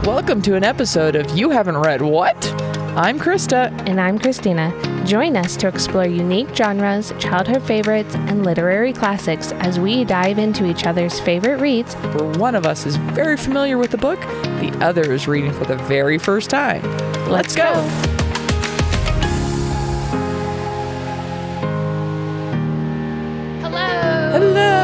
Welcome to an episode of You Haven't Read What? I'm Krista. And I'm Christina. Join us to explore unique genres, childhood favorites, and literary classics as we dive into each other's favorite reads. Where one of us is very familiar with the book, the other is reading for the very first time. Let's go! Hello!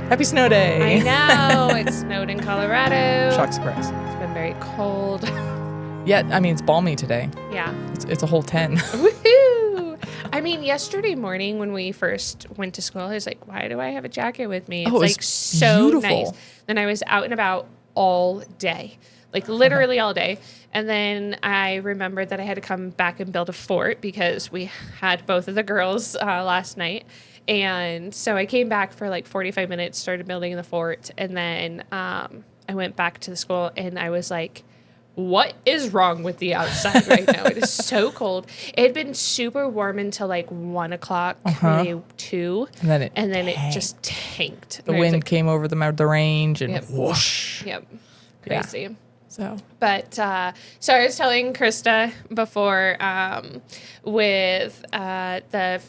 Happy snow day! I know! It snowed in Colorado. Shock surprise. It's been very cold. Yeah, I mean, it's balmy today. Yeah. It's a whole 10. Woohoo! I mean, yesterday morning when we first went to school, I was like, why do I have a jacket with me? It's like so beautiful. nice. Then I was out and about all day, like literally all day. And then I remembered that I had to come back and build a fort because we had both of the girls last night. And so I came back for like 45 minutes, started building the fort. And then I went back to the school and I was like, what is wrong with the outside right now? It is so cold. It had been super warm until like 1 o'clock, maybe 2. And then it just tanked. The wind came over the range and Yep. whoosh. Yep. Crazy. Yeah. So, But so I was telling Krista before with the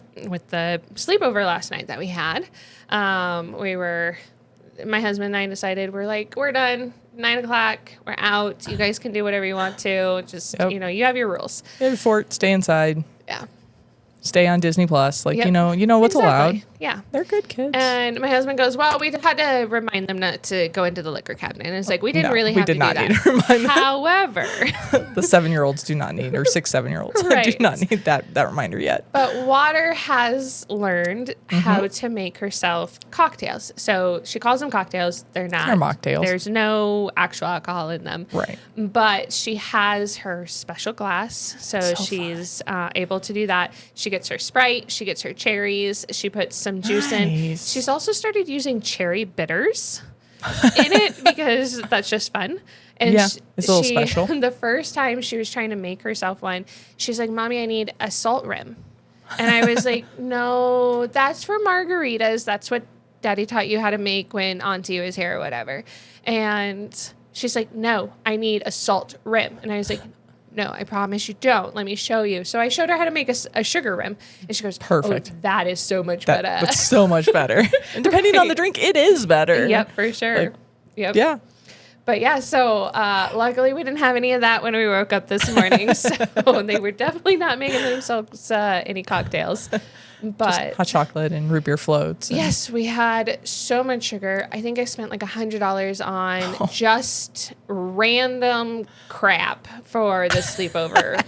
sleepover last night that we had, my husband and I decided we're done. 9 o'clock, we're out. You guys can do whatever you want to. Just you have your rules. yeah, fort, stay inside. Yeah. Stay on Disney Plus. Like, Yep. you know what's allowed. Yeah. They're good kids. And my husband goes, well, we had to remind them not to go into the liquor cabinet. And it's like, we didn't really have to do that. We did not need to remind them. However. The 7-year-olds do not need, or 6, 7-year-olds do Right. not need that reminder yet. But Water has learned how to make herself cocktails. So she calls them cocktails. They're not. They're mocktails. There's no actual alcohol in them. Right. But she has her special glass. So she's able to do that. She gets her Sprite. She gets her cherries. She puts some juice in. She's also started using cherry bitters in it because that's just fun. And yeah, it's a little special. The first time she was trying to make herself one, she's like, Mommy, I need a salt rim. And I was like, no, that's for margaritas. That's what Daddy taught you how to make when Auntie was here or whatever. And she's like, no, I need a salt rim. And I was like, no, I promise you don't. Let me show you. So I showed her how to make a sugar rim. And she goes, perfect. Oh, that is so much better. That's so much better. And depending on the drink, it is better. Yep, for sure. Like, yep. Yeah. But yeah, so luckily we didn't have any of that when we woke up this morning. So they were definitely not making themselves any cocktails. But just hot chocolate and root beer floats. Yes, we had so much sugar. I think I spent like $100 on just random crap for the sleepover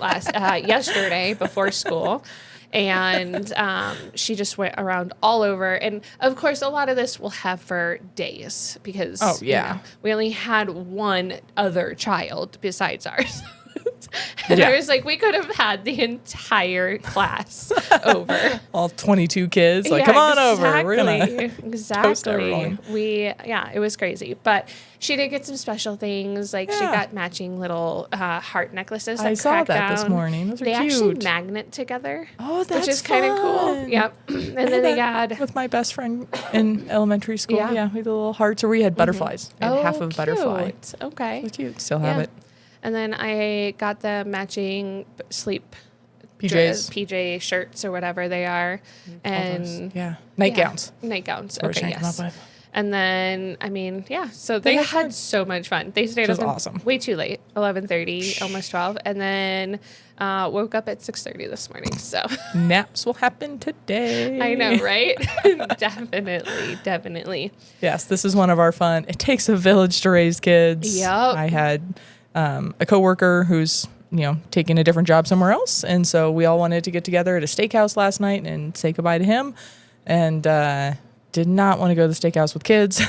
yesterday before school. And she just went around all over. And, of course, a lot of this we'll have for days because we only had one other child besides ours. And I was like, we could have had the entire class over. All 22 kids. Like, come on over. We're going to toast everyone. It was crazy. But she did get some special things. Like, she got matching little heart necklaces. I saw that this morning. Those are cute. They actually magnet together. Oh, that's which is kind of cool. Yep. And then they got... With my best friend in elementary school. Yeah, we had the little hearts. Or we had butterflies. We had half of a butterfly. Okay. It was cute. Still have it. And then I got the matching sleep PJ shirts or whatever they are. And nightgowns. Nightgowns. That's okay, yes. And then, so they had so much fun. They stayed up awesome. Way too late, 11:30, almost 12. And then woke up at 6:30 this morning. So naps will happen today. I know, right? Definitely. Yes, this is one of our fun. It takes a village to raise kids. Yep. I had a coworker who's taking a different job somewhere else, and so we all wanted to get together at a steakhouse last night and say goodbye to him, and did not want to go to the steakhouse with kids.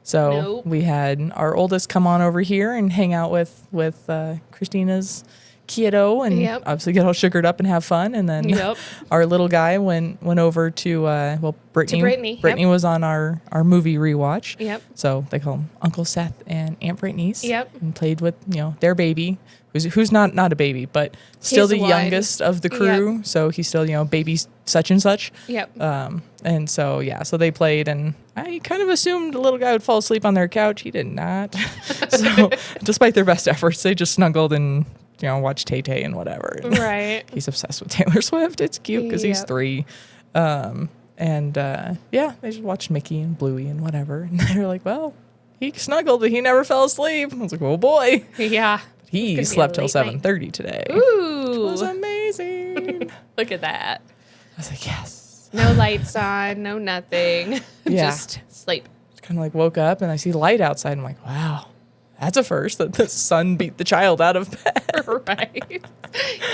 So we had our oldest come on over here and hang out with Christina's kiddo and Yep. obviously get all sugared up and have fun. And then Yep. our little guy went over to, Brittany. Brittany, Brittany yep. was on our movie rewatch. Yep. So they call him Uncle Seth and Aunt Brittany's. Yep. And played with, their baby, who's not a baby, but still He's the one. youngest of the crew. Yep. So he's still, baby such and such. Yep. And so, so they played, and I kind of assumed the little guy would fall asleep on their couch. He did not. So despite their best efforts, they just snuggled and, watched Tay-Tay and whatever. And Right. he's obsessed with Taylor Swift. It's cute because he's Yep. 3. They just watched Mickey and Bluey and whatever. And they were like, well, he snuggled, but he never fell asleep. I was like, oh boy. Yeah. He be a slept till late night. 7:30 today. It Ooh. was amazing. Look at that. I was like, yes. No lights on, no nothing. Yeah. Just sleep. Kind of like woke up and I see light outside. I'm like, wow, that's a first that the sun beat the child out of bed. Right.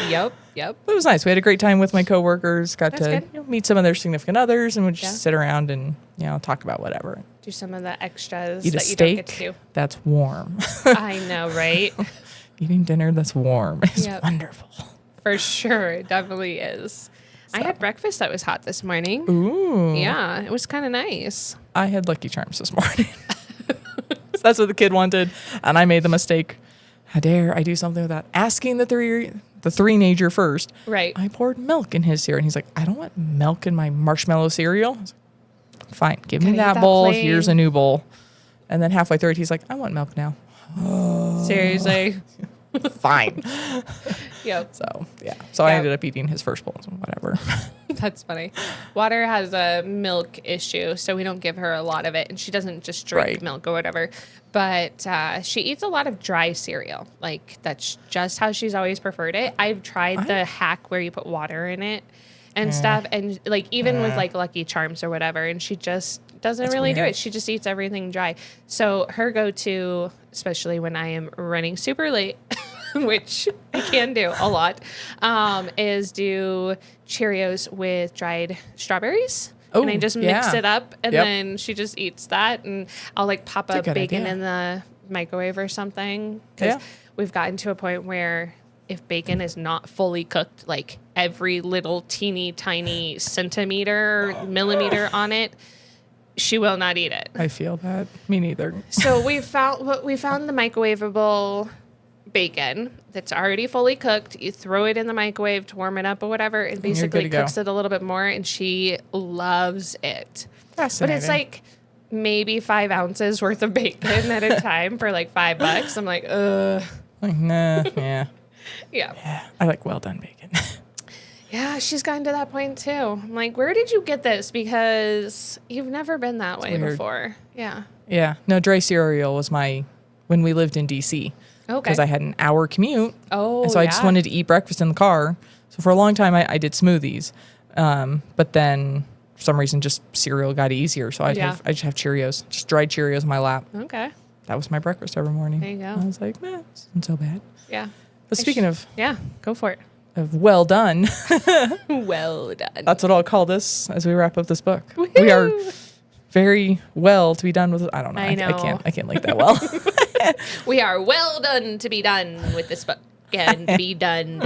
Yep. It was nice. We had a great time with my coworkers. Got That's to good. meet some of their significant others and would just Yeah. sit around and talk about whatever. Do some of the extras Eat a that you don't get to steak do. that's warm. I know, right? Eating dinner that's warm is Yep. wonderful. For sure. It definitely is. I had breakfast that was hot this morning. Ooh. Yeah, it was kind of nice. I had Lucky Charms this morning. So that's what the kid wanted, and I made the mistake. How dare I do something without asking the three-nager first? Right. I poured milk in his cereal, and he's like, I don't want milk in my marshmallow cereal. I was like, fine, give me Gotta eat that that bowl. plain. Here's a new bowl. And then halfway through it, he's like, I want milk now. Seriously. Fine. Yep. So I Yeah. ended up eating his first bowl. So whatever. That's funny. Water has a milk issue, so we don't give her a lot of it, and she doesn't just drink Right. milk or whatever. But she eats a lot of dry cereal. Like, that's just how she's always preferred it. I've tried the hack where you put water in it and stuff, and like even with like Lucky Charms or whatever, and she just doesn't That's really do weird. it. She just eats everything dry. So her go-to, especially when I am running super late, which I can do a lot, is do Cheerios with dried strawberries. And I Oh, just mix yeah. it up, and Yep. then she just eats that, and I'll like pop That's a up good bacon idea. in the microwave or something. Because Yeah. we've gotten to a point where if bacon is not fully cooked, like every little teeny tiny centimeter, millimeter on it, she will not eat it. I feel that. Me neither. So we found the microwavable bacon that's already fully cooked. You throw it in the microwave to warm it up or whatever. It good basically to go. cooks it a little bit more, and she loves it. But Fascinating. it's like maybe 5 ounces worth of bacon at a time for like $5. I'm like, ugh. Like, nah, yeah. Yeah. I like well done bacon. Yeah, she's gotten to that point too. I'm like, where did you get this? Because you've never been that way weird. before. Yeah. Yeah. No, dry cereal was when we lived in D.C. Okay. Because I had an hour commute. Oh, And so I just yeah. wanted to eat breakfast in the car. So for a long time, I did smoothies. But then for some reason, just cereal got easier. So I'd just have Cheerios, just dried Cheerios in my lap. Okay. That was my breakfast every morning. There you go. I was like, this isn't so bad. Yeah. But speaking of Yeah, go for it. well done, Well done. that's what I'll call this as we wrap up this book. We are very well to be done with it. I don't know. I know. I can't link that well. We are well done to be done with this book and be done.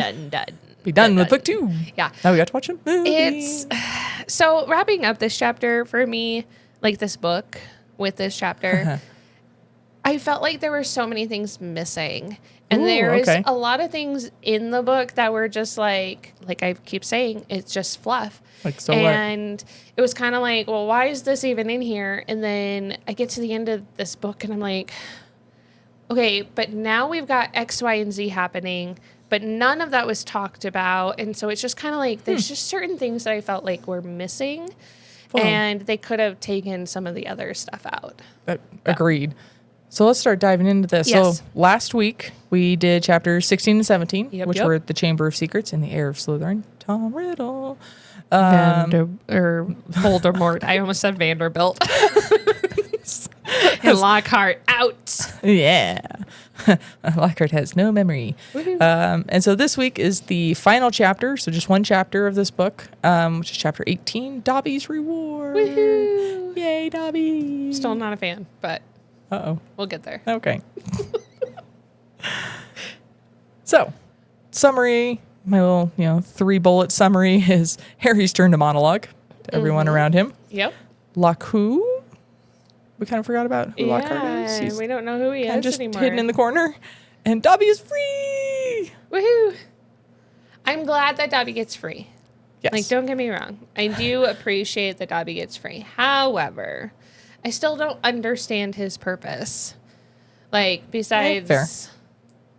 Be done with book 2. Yeah. Now we got to watch a movie. It's so wrapping up this chapter for me, like this book with this chapter, I felt like there were so many things missing. And Ooh, there was okay. a lot of things in the book that were just like I keep saying, it's just fluff. Like, so what? And it was kind of like, well, why is this even in here? And then I get to the end of this book and I'm like, okay, but now we've got X, Y, and Z happening, but none of that was talked about. And so it's just kind of like, there's just certain things that I felt like were missing. Well- And they could have taken some of the other stuff out. Agreed. So let's start diving into this. Yes. So last week we did chapters 16 and 17, Yep, which yep. were the Chamber of Secrets and the Heir of Slytherin, Tom Riddle. Or Voldemort. I almost said Vanderbilt. And Lockhart out. Yeah. Lockhart has no memory. And so this week is the final chapter. So just one chapter of this book, which is chapter 18, Dobby's Reward. Woohoo. Yay, Dobby. Still not a fan, but Uh-oh. we'll get there. Okay. So, summary, my little, 3-bullet summary is Harry's turn to monologue to everyone around him. Yep. Lockhart. We kind of forgot about who Lockhart is. He's we don't know who he is just anymore. hidden in the corner. And Dobby is free. Woohoo! I'm glad that Dobby gets free. Yes. Like, don't get me wrong. I do appreciate that Dobby gets free. However, I still don't understand his purpose. Like, besides, fair.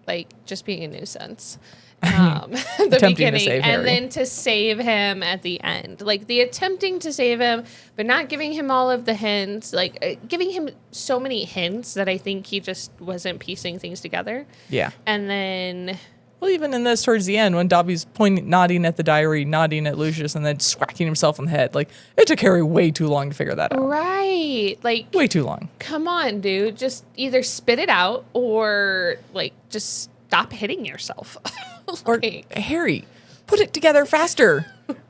like, just being a nuisance. The attempting beginning, to save and Harry. then to save him at the end. Like, the attempting to save him, but not giving him all of the hints. Like, giving him so many hints that I think he just wasn't piecing things together. Yeah. And then... Well, even in this, towards the end, when Dobby's nodding at the diary, nodding at Lucius, and then swacking himself on the head, like, it took Harry way too long to figure that out. Right. Like, Way too long. come on, dude. Just either spit it out or, like, just stop hitting yourself. Or, Like, Harry, put it together faster.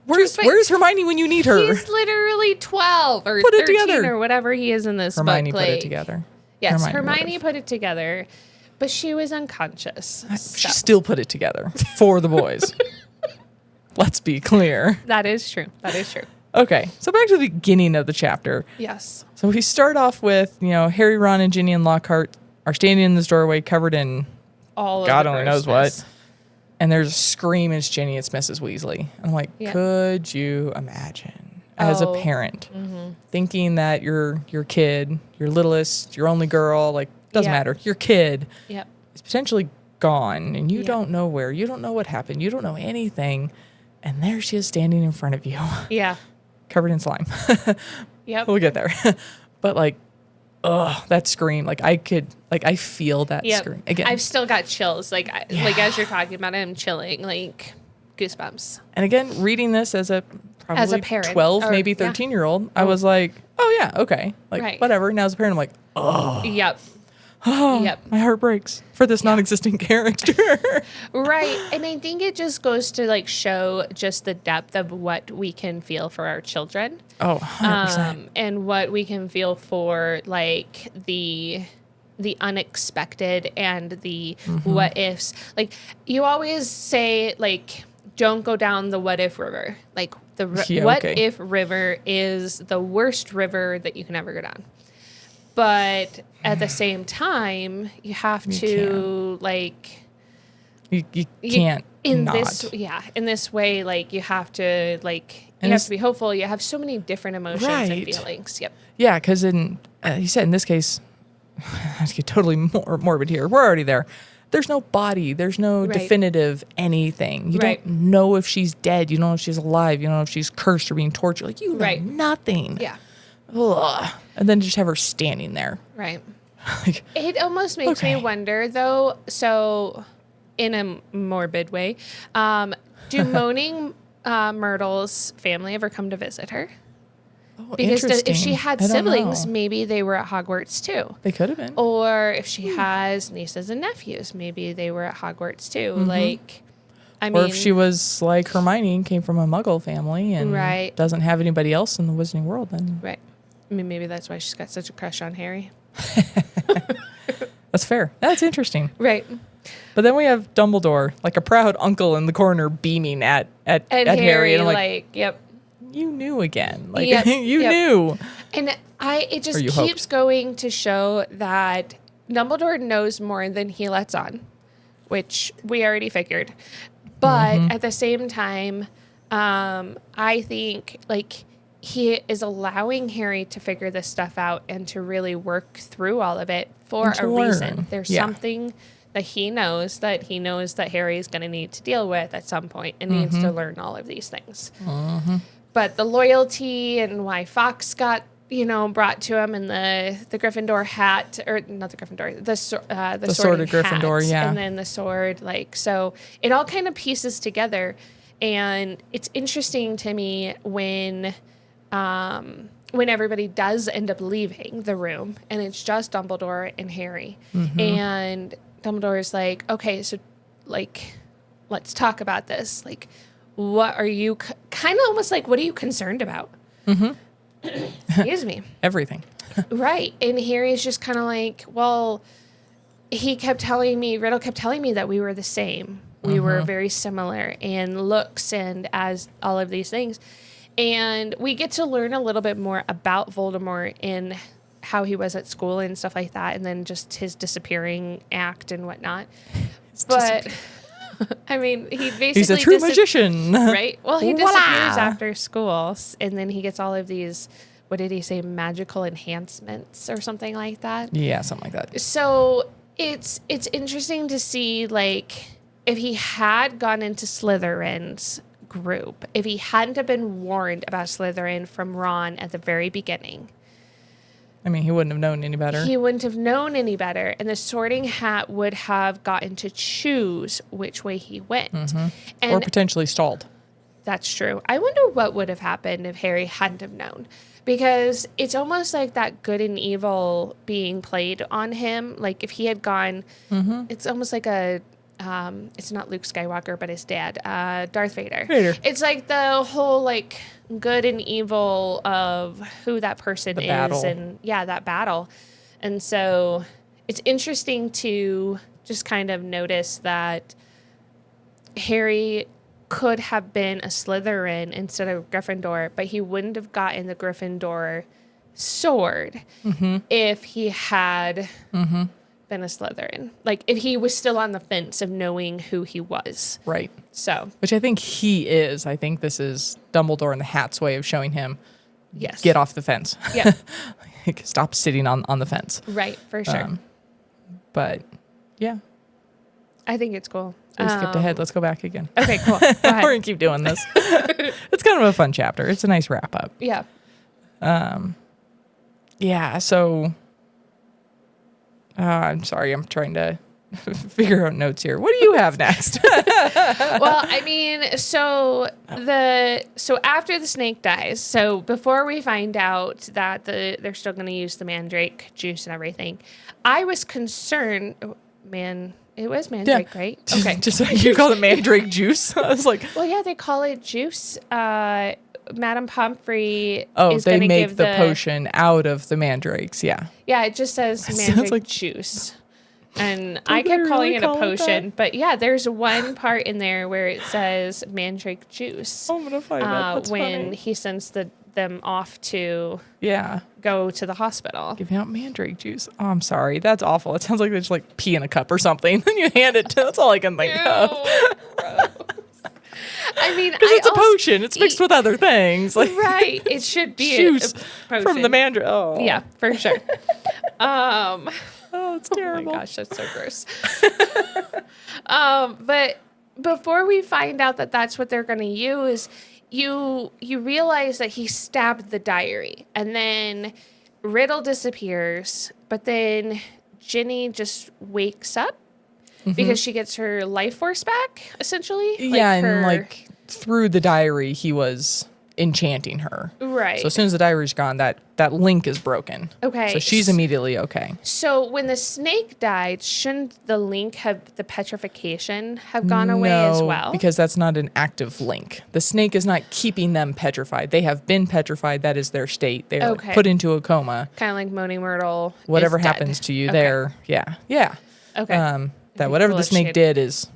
Where's Wait. Hermione when you need her? he's literally 12 or Put it 13 together. or whatever he is in this Hermione book. put it like- together. Yes, Hermione Hermione would've. put it together, but she was unconscious. She so. still put it together for the boys. Let's be clear. That is true. That is true. Okay, so back to the beginning of the chapter. Yes. So we start off with, Harry, Ron, and Ginny and Lockhart are standing in this doorway covered in All God of the only knows grossness. what. And there's a scream, and it's Ginny, it's Mrs. Weasley. And I'm like, Yeah. could you imagine as a Oh. parent thinking that your kid, your littlest, your only girl, like, doesn't Yeah. matter, your kid Yep. is potentially gone and you Yeah. don't know where, you don't know what happened, you don't know anything. And there she is standing in front of you, Yeah. covered in slime. Yep. We'll get there. But like, that scream, like I feel that Yep. scream. Again, I've still got chills. Like, like as you're talking about it, I'm chilling. Like, goosebumps. and again, reading this as a probably parent, 12, or- maybe yeah. 13-year-old, I was like, oh yeah, okay. Like, Right. whatever. Now as a parent, I'm like, Yep. oh, Yep. my heart breaks for this non-existent character. Right. And I think it just goes to like show just the depth of what we can feel for our children. Oh, 100%. And what we can feel for like the unexpected and the what ifs. Like you always say like don't go down the what if river. Like the Yeah, what okay. if river is the worst river that you can ever go down. But at the same time, you have to like you you- can't in not. in this way, like you have to like you And have it's- to be hopeful. You have so many different emotions and Right. feelings. Yep. Yeah, because you said in this case, I get totally morbid here. We're already there. There's no body. There's no Right. definitive anything. You Right. don't know if she's dead. You don't know if she's alive. You don't know if she's cursed or being tortured. Like, you know Right. nothing. Yeah. Ugh. And then just have her standing there. Right. Like, It almost makes me Okay. wonder, though. So, in a morbid way, do Moaning Myrtle's family ever come to visit her? oh, Because if interesting. she had I don't siblings, know. maybe they were at Hogwarts too. They could have been. Or if she has nieces and nephews, maybe they were at Hogwarts too. Like, I mean, Or if she was like Hermione and came from a Muggle family and Right. doesn't have anybody else in the Wizarding world, then right. I mean, maybe that's why she's got such a crush on Harry. that's fair. That's interesting. Right. But then we have Dumbledore, like a proud uncle in the corner, beaming at And Harry, and I'm like, like, yep. you knew again, like Yep, you yep. knew. And it just Or you keeps hoped. going to show that Dumbledore knows more than he lets on, which we already figured. But Mm-hmm. at the same time, I think like he is allowing Harry to figure this stuff out and to really work through all of it for And to a reason. learn. There's Yeah. something that he knows that Harry is going to need to deal with at some point and needs Mm-hmm. to learn all of these things. But the loyalty and why Fox got, brought to him in the Gryffindor hat, or not the Gryffindor, the sword of Gryffindor, hat, yeah. and then the sword, like, so it all kind of pieces together. And it's interesting to me when everybody does end up leaving the room and it's just Dumbledore and Harry. Mm-hmm. And Dumbledore is like, okay, so like, let's talk about this. Like, what are you kind of almost like, what are you concerned about? Mm-hmm. Excuse me. Everything. Right. And Harry's just kind of like, well, Riddle kept telling me that we were the same. We were very similar in looks and as all of these things. And we get to learn a little bit more about Voldemort and how he was at school and stuff like that. And then just his disappearing act and whatnot. But I mean, he basically... He's a true magician. Right? Well, he disappears after school. And then he gets all of these, what did he say, magical enhancements or something like that? Yeah, something like that. So it's interesting to see, like, if he had gone into Slytherin's group, if he hadn't have been warned about Slytherin from Ron at the very beginning... I mean, he wouldn't have known any better. He wouldn't have known any better, and the Sorting Hat would have gotten to choose which way he went. And or potentially stalled. That's true. I wonder what would have happened if Harry hadn't have known. Because it's almost like that good and evil being played on him. Like, if he had gone... It's almost like a... it's not Luke Skywalker, but his dad, Darth Vader. It's like the whole, like, good and evil of who that person is. Battle. And, yeah, that battle. And so it's interesting to just kind of notice that Harry could have been a Slytherin instead of Gryffindor, but he wouldn't have gotten the Gryffindor sword if he had... been a Slytherin. Like, if he was still on the fence of knowing who he was. Right. So. Which I think he is. I think this is Dumbledore and the Hat's way of showing him, Yes. get off the fence. Yeah. Like, stop sitting on the fence. Right, for sure. But, yeah. I think it's cool. We skipped ahead. Let's go back again. Okay, cool. Go ahead. We're going to keep doing this. It's kind of a fun chapter. It's a nice wrap up. Yeah. Yeah, so... I'm sorry. I'm trying to figure out notes here. What do you have next? Well, I mean, so after the snake dies, so before we find out that they're still going to use the mandrake juice and everything, I was concerned. It was mandrake, right? Okay. Just like you call it mandrake juice. I was like, well, yeah, they call it juice. Madame Pomfrey is they going to make give the potion out of the mandrakes. Yeah. Yeah, it just says mandrake juice. And I kept calling it a potion. But yeah, there's one part in there where it says mandrake juice. I'm going to find that. That's when funny. he sends them off to Yeah. go to the hospital. Giving out mandrake juice. Oh, I'm sorry. That's awful. It sounds like they just like pee in a cup or something. And you hand it to, that's all I can think of. Gross. I mean, Because it's a potion. It's mixed with other things. Like, right. It should be juice a potion. from the mandrake. Oh. Yeah, for sure. Oh, it's terrible. Oh my gosh, that's so gross. But before we find out that that's what they're going to use, you realize that he stabbed the diary, and then Riddle disappears, but then Ginny just wakes up because she gets her life force back, essentially. Yeah, and like through the diary, he was enchanting her. Right. So as soon as the diary's gone, that link is broken. Okay. So she's immediately okay. So when the snake died, shouldn't the petrification have gone away as well? Because that's not an active link. The snake is not keeping them petrified. They have been petrified. That is their state. They are like, put into a coma. Kind of like Moaning Myrtle. Whatever is happens dead. to you Okay. there. Yeah. Yeah. Okay. That whatever the snake shit. did is,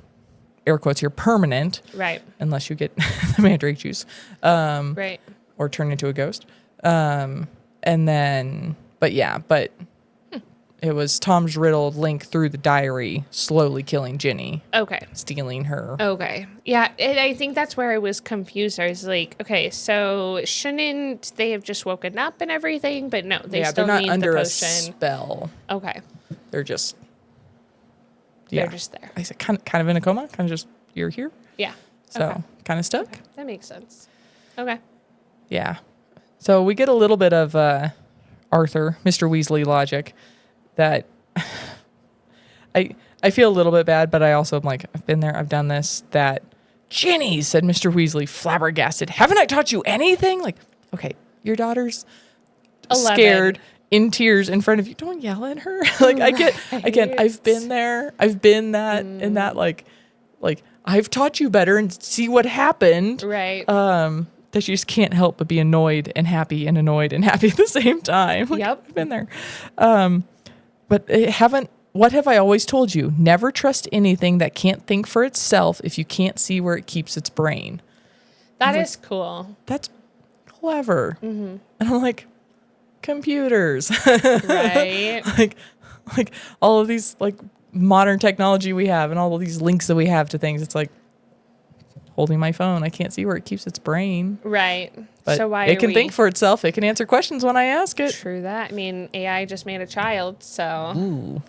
air quotes here, permanent. Right. Unless you get the mandrake juice. Right. Or turn into a ghost. And then, but it was Tom's Riddle link through the diary slowly killing Ginny. Okay. Stealing her. Okay. Yeah, and I think that's where I was confused. I was like, okay, so shouldn't they have just woken up and everything? But no, they still they're not need under the a potion. spell. Okay. They're just, They're just there. I said kind of in a coma. Kind of just, you're here. Yeah. So kind of stuck. Okay. That makes sense. Okay. Yeah. So we get a little bit of Arthur, Mr. Weasley logic that I feel a little bit bad, but I also am like, I've been there, I've done this. That Ginny, said Mr. Weasley, flabbergasted. Haven't I taught you anything? Like, okay, your daughter's 11. scared, in tears in front of you. Don't yell at her. Like, I get, again, I've been there. I've been that in that, like I've taught you better and see what happened. Right. That you just can't help but be annoyed and happy and annoyed and happy at the same time. Like, Yep. I've been there. But haven't what have I always told you? Never trust anything that can't think for itself if you can't see where it keeps its brain. That is cool. That's clever. And I'm like, computers. Right. like all of these like modern technology we have and all of these links that we have to things. It's like holding my phone. I can't see where it keeps its brain. Right. But so why it can think for itself. It can answer questions when I ask it. True that. I mean, AI just made a child, so. Ooh.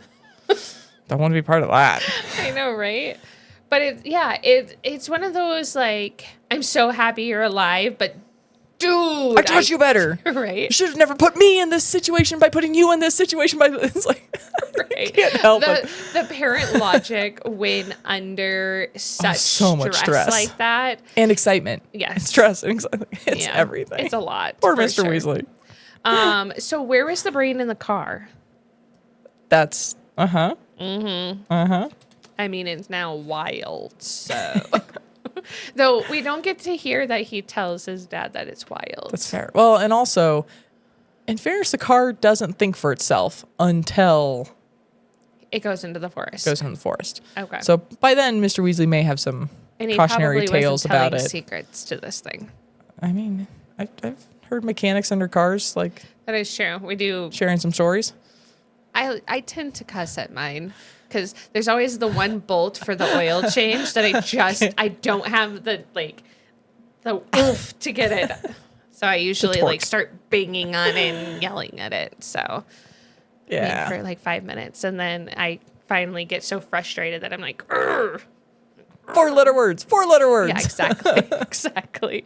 Don't want to be part of that. I know, right? But it's one of those like, I'm so happy you're alive, but dude, I taught you better. Right? You should have never put me in this situation by putting you in this situation. It's like, Right. can't help it. The parent logic when under such so much stress like that. And excitement. Yes. And stress and excitement. It's Yeah, everything. It's a lot. Poor for Mr. sure. Weasley. So where was the brain in the car? That's, I mean, it's now wild, so. Though we don't get to hear that he tells his dad that it's wild. That's fair. Well, and also, in fairness, the car doesn't think for itself until It goes into the forest. it goes into the forest. Okay. So by then, Mr. Weasley may have some And he cautionary probably tales wasn't about telling it. secrets to this thing. I mean, I've heard mechanics under cars like That is true. We do. sharing some stories. I tend to cuss at mine because there's always the one bolt for the oil change that I don't have the oomph to get it. So I usually torque. start banging on it and yelling at it. So Yeah. for like 5 minutes, and then I finally get so frustrated that I'm like, "Urgh." 4-letter words. 4-letter words. Yeah, exactly, exactly.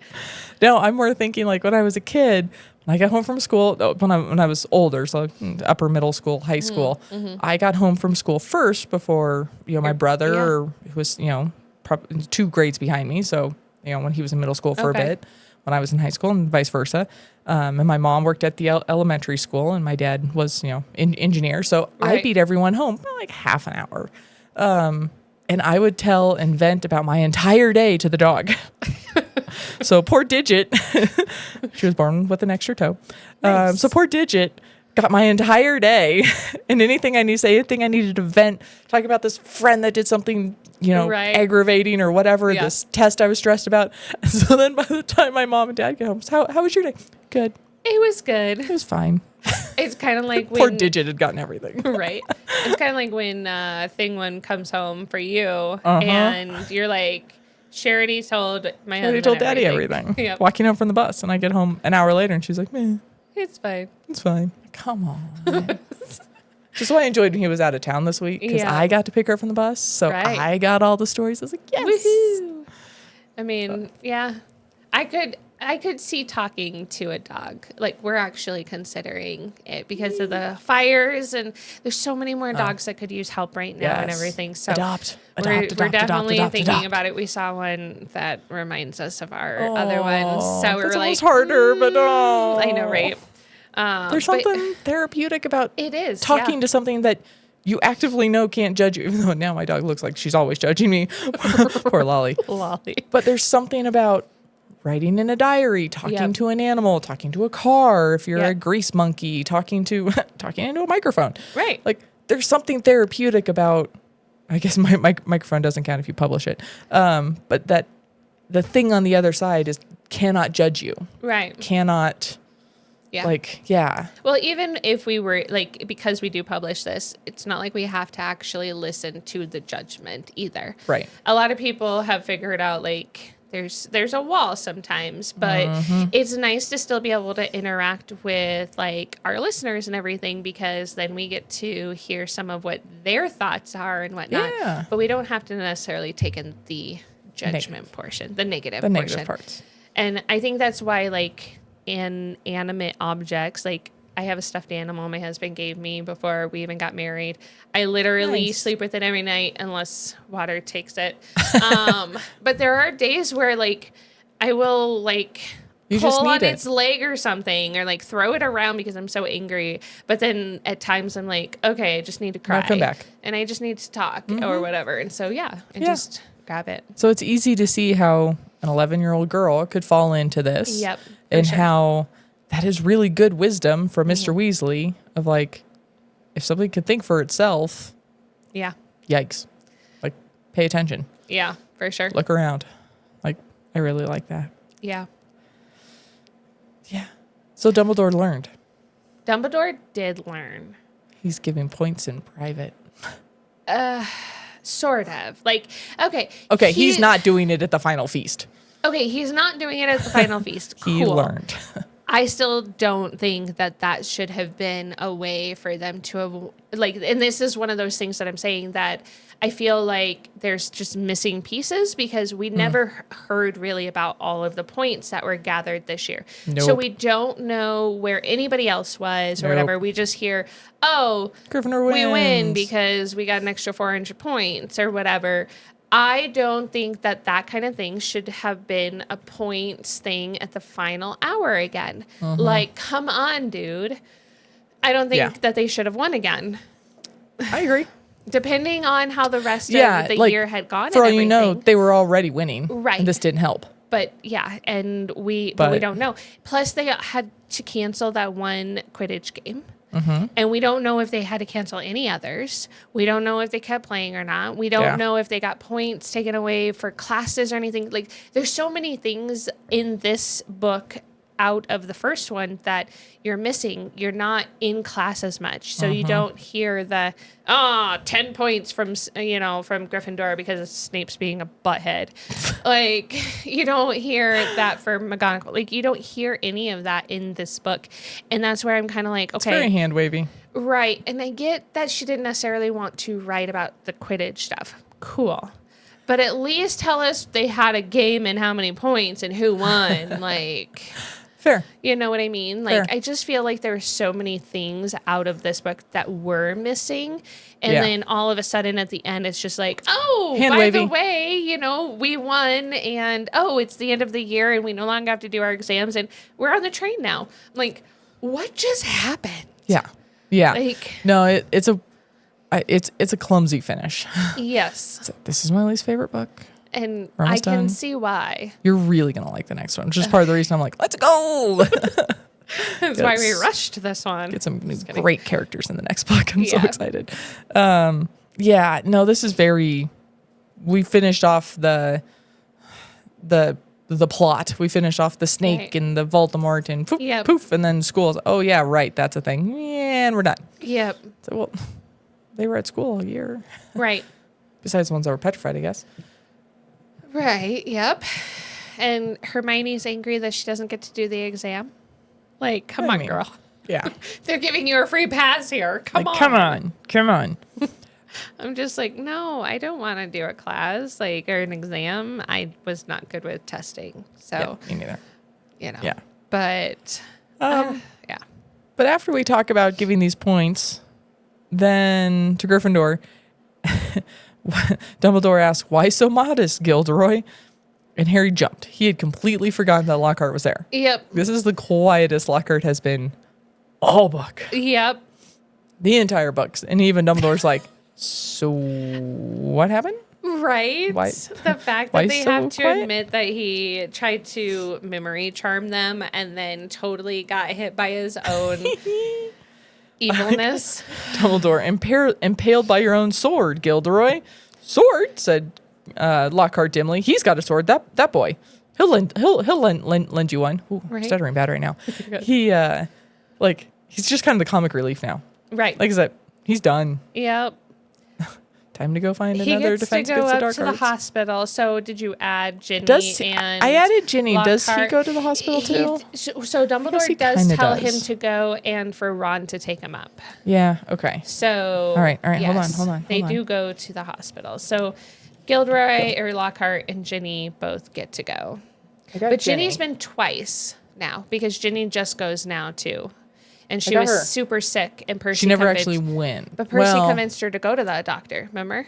No, I'm more thinking like when I was a kid, when I got home from school, when I was older, so upper middle school, high school, I got home from school first before, my brother, who was, 2 grades behind me. So, when he was in middle school for a bit, when I was in high school and vice versa. And my mom worked at the elementary school and my dad was, engineer. So I beat everyone home by like half an hour. And I would tell and vent about my entire day to the dog. So poor Digit, she was born with an extra toe. Nice. So poor Digit got my entire day and anything I need to say, anything I needed to vent, talk about this friend that did something, aggravating or whatever, this test I was stressed about. So then by the time my mom and dad get home, how was your day? Good. It was good. It was fine. It's kind of like when Poor Digit had gotten everything. Right. It's kind of like when Thing One comes home for you, and you're like, Charity told my husband. Charity told Daddy everything. Yep. Walking home from the bus, and I get home an hour later, and she's like, "Man, It's fine. it's fine." Come on. Man. Just why I enjoyed when he was out of town this week because Yeah. I got to pick her up from the bus, so Right. I got all the stories. I was like, "Yes." Woohoo. I mean, yeah, I could see talking to a dog. Like we're actually considering it because of the fires, and there's so many more dogs that could use help right now and Yes. everything. So Adopt. we're definitely thinking about it. We saw one that reminds us of our other ones, so we're It's like, almost harder, but I know, right? There's but something therapeutic about It is talking to something that you actively know can't judge you. Even though now my dog looks like she's always judging me. Poor Lolly. Lolly. But there's something about writing in a diary, talking to an animal, talking to a car. If you're a grease monkey, talking into a microphone. Right. Like there's something therapeutic about. I guess my microphone doesn't count if you publish it. But that the thing on the other side cannot judge you. Right. Cannot. Yeah. Well, even if we were because we do publish this, it's not like we have to actually listen to the judgment either. Right. A lot of people have figured out there's a wall sometimes, but it's nice to still be able to interact with our listeners and everything because then we get to hear some of what their thoughts are and whatnot. Yeah. But we don't have to necessarily take in the judgment portion, the negative The portion. negative parts. And I think that's why inanimate objects, I have a stuffed animal my husband gave me before we even got married. I literally sleep with it every night unless water takes it. But there are days where I will You just pull on need it. its leg or something or throw it around because I'm so angry. But then at times I'm like, okay, I just need to cry. Now come back. And I just need to talk or whatever. And so I just grab it. So it's easy to see how an 11-year-old girl could fall into this. Yep. And sure. how that is really good wisdom from Mr. Weasley of if somebody could think for itself, Yeah. Yikes. Like, pay attention. Yeah, for sure. Look around. Like, I really like that. Yeah. Yeah. So Dumbledore learned. Dumbledore did learn. He's giving points in private. Sort of. Like, okay. Okay, he's not doing it at the final feast. Okay, he's not doing it at the final feast. Cool. He learned. I still don't think that should have been a way for them to have, like, and this is one of those things that I'm saying that I feel like there's just missing pieces because we never heard really about all of the points that were gathered this year. Nope. So we don't know where anybody else was or whatever. We just hear, oh, Gryffindor wins. we win because we got an extra 400 points or whatever. I don't think that kind of thing should have been a points thing at the final hour again. Like, come on, dude. I don't think that they should have won again. I agree. Depending on how the rest of the year had gone. For all and you know, they were already winning. Right. And this didn't help. But yeah, and we don't know. Plus, they had to cancel that one Quidditch game. And we don't know if they had to cancel any others. We don't know if they kept playing or not. We don't know if they got points taken away for classes or anything. Like, there's so many things in this book out of the first one that you're missing. You're not in class as much. So you don't hear the, 10 points from Gryffindor because Snape's being a butthead. Like, you don't hear that for McGonagall. Like, you don't hear any of that in this book. And that's where I'm kind of like, okay. It's very hand wavy. Right. And I get that she didn't necessarily want to write about the Quidditch stuff. Cool. But at least tell us they had a game and how many points and who won. Like, fair. You know what I mean? Like, Fair. I just feel like there were so many things out of this book that were missing. And then all of a sudden at the end, it's just like, oh, hand by wavy. the way, we won. And, oh, it's the end of the year and we no longer have to do our exams. And we're on the train now. I'm like, what just happened? Yeah. Yeah. Like, no, it's a clumsy finish. yes. This is my least favorite book. And We're I almost can done. see why. You're really going to like the next one, which is part of the reason I'm like, let's go. That's why we rushed this one. Get some great characters in the next book. I'm so Yeah. excited. This is very, we finished off the plot. We finished off the snake Right. and the Voldemort and poof, Yep. poof. And then school's, oh yeah, right. That's a thing. Yeah, and we're done. Yep. So, well, they were at school all year. Right. Besides the ones that were petrified, I guess. Right. Yep. And Hermione's angry that she doesn't get to do the exam. Like, come on, girl. Yeah. They're giving you a free pass here. Come on. Come on. I'm just like, no, I don't want to do a class, like, or an exam. I was not good with testing. So, Yeah, me neither. Yeah. But, Um, yeah. But after we talk about giving these points, then to Gryffindor, Dumbledore asked, "Why so modest, Gilderoy?" And Harry jumped. He had completely forgotten that Lockhart was there. Yep. This is the quietest Lockhart has been all book. Yep. The entire books. And even Dumbledore's like, so what happened? Right. Why- The fact why that they so have to quiet? admit that he tried to memory charm them and then totally got hit by his own evilness. Dumbledore, impaled by your own sword, Gilderoy. Sword, said Lockhart dimly. He's got a sword. That boy. He'll lend you one. Ooh, Right. Stuttering bad right now. He's just kind of the comic relief now. Right. Like I said, he's done. Yep. Time to go find He another gets to defense go against the up dark to the arts. hospital. So did you add Ginny and I added Ginny. Does he Lockhart? go to the hospital too? So Dumbledore he does kinda tell does. him to go and for Ron to take him up. Yeah. Okay. So All right, yes, hold on. They do go to the hospital. So Gilderoy or Lockhart and Ginny both get to go. But Ginny's been twice now because Ginny just goes now too. And she got was her. super sick and Percy She never convinced- actually went. But Percy convinced her to go to the doctor, remember?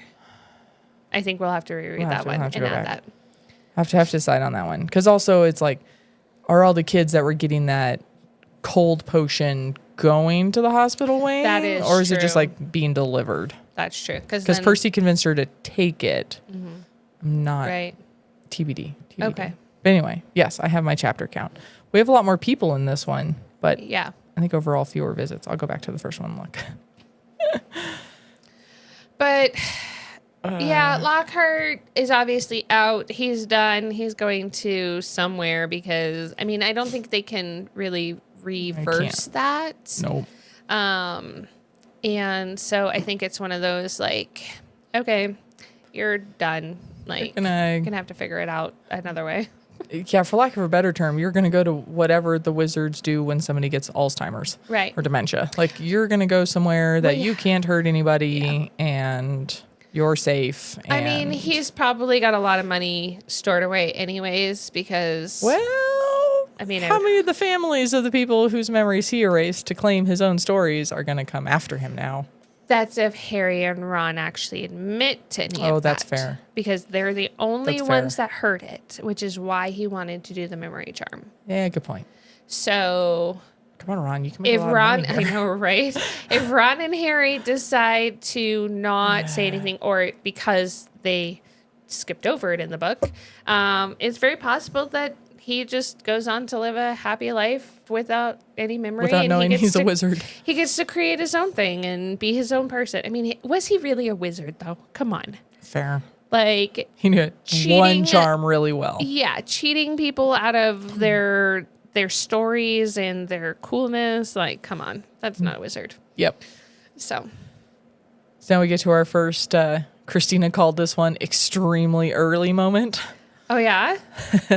I think we'll have to reread We'll have that to- one we'll have to and go add back. that. Have to decide on that one. Because also it's like, are all the kids that were getting that cold potion going to the hospital wing? That is Or is it just true. like being delivered? That's true. Because Percy convinced her to take it. I'm not Right. TBD. Okay. But anyway, yes, I have my chapter count. We have a lot more people in this one, but Yeah. I think overall fewer visits. I'll go back to the first one and look. But yeah, Lockhart is obviously out. He's done. He's going to somewhere because, I mean, I don't think they can really reverse that. Nope. And so I think it's one of those like, okay, you're done. Like, you're gonna have to figure it out another way. Yeah, for lack of a better term, you're going to go to whatever the wizards do when somebody gets Alzheimer's. Right. Or dementia. Like, you're going to go somewhere that you can't hurt anybody and you're safe. And I mean, he's probably got a lot of money stored away anyways because... Well, I mean, how many of the families of the people whose memories he erased to claim his own stories are going to come after him now? That's if Harry and Ron actually admit to any of that. Oh, that's fair. Because they're the only ones that heard it, which is why he wanted to do the memory charm. Yeah, good point. So... Come on, Ron. You can make a lot of money here. I know, right? If Ron and Harry decide to not say anything, or because they skipped over it in the book, it's very possible that he just goes on to live a happy life without any memory. Without knowing he's a wizard. He gets to create his own thing and be his own person. I mean, was he really a wizard, though? Come on. Fair. Like... He knew one charm really well. Yeah, cheating people out of their stories and their coolness. Like, come on. That's not a wizard. Yep. So now we get to our first, Christina called this one extremely early moment. Oh, yeah?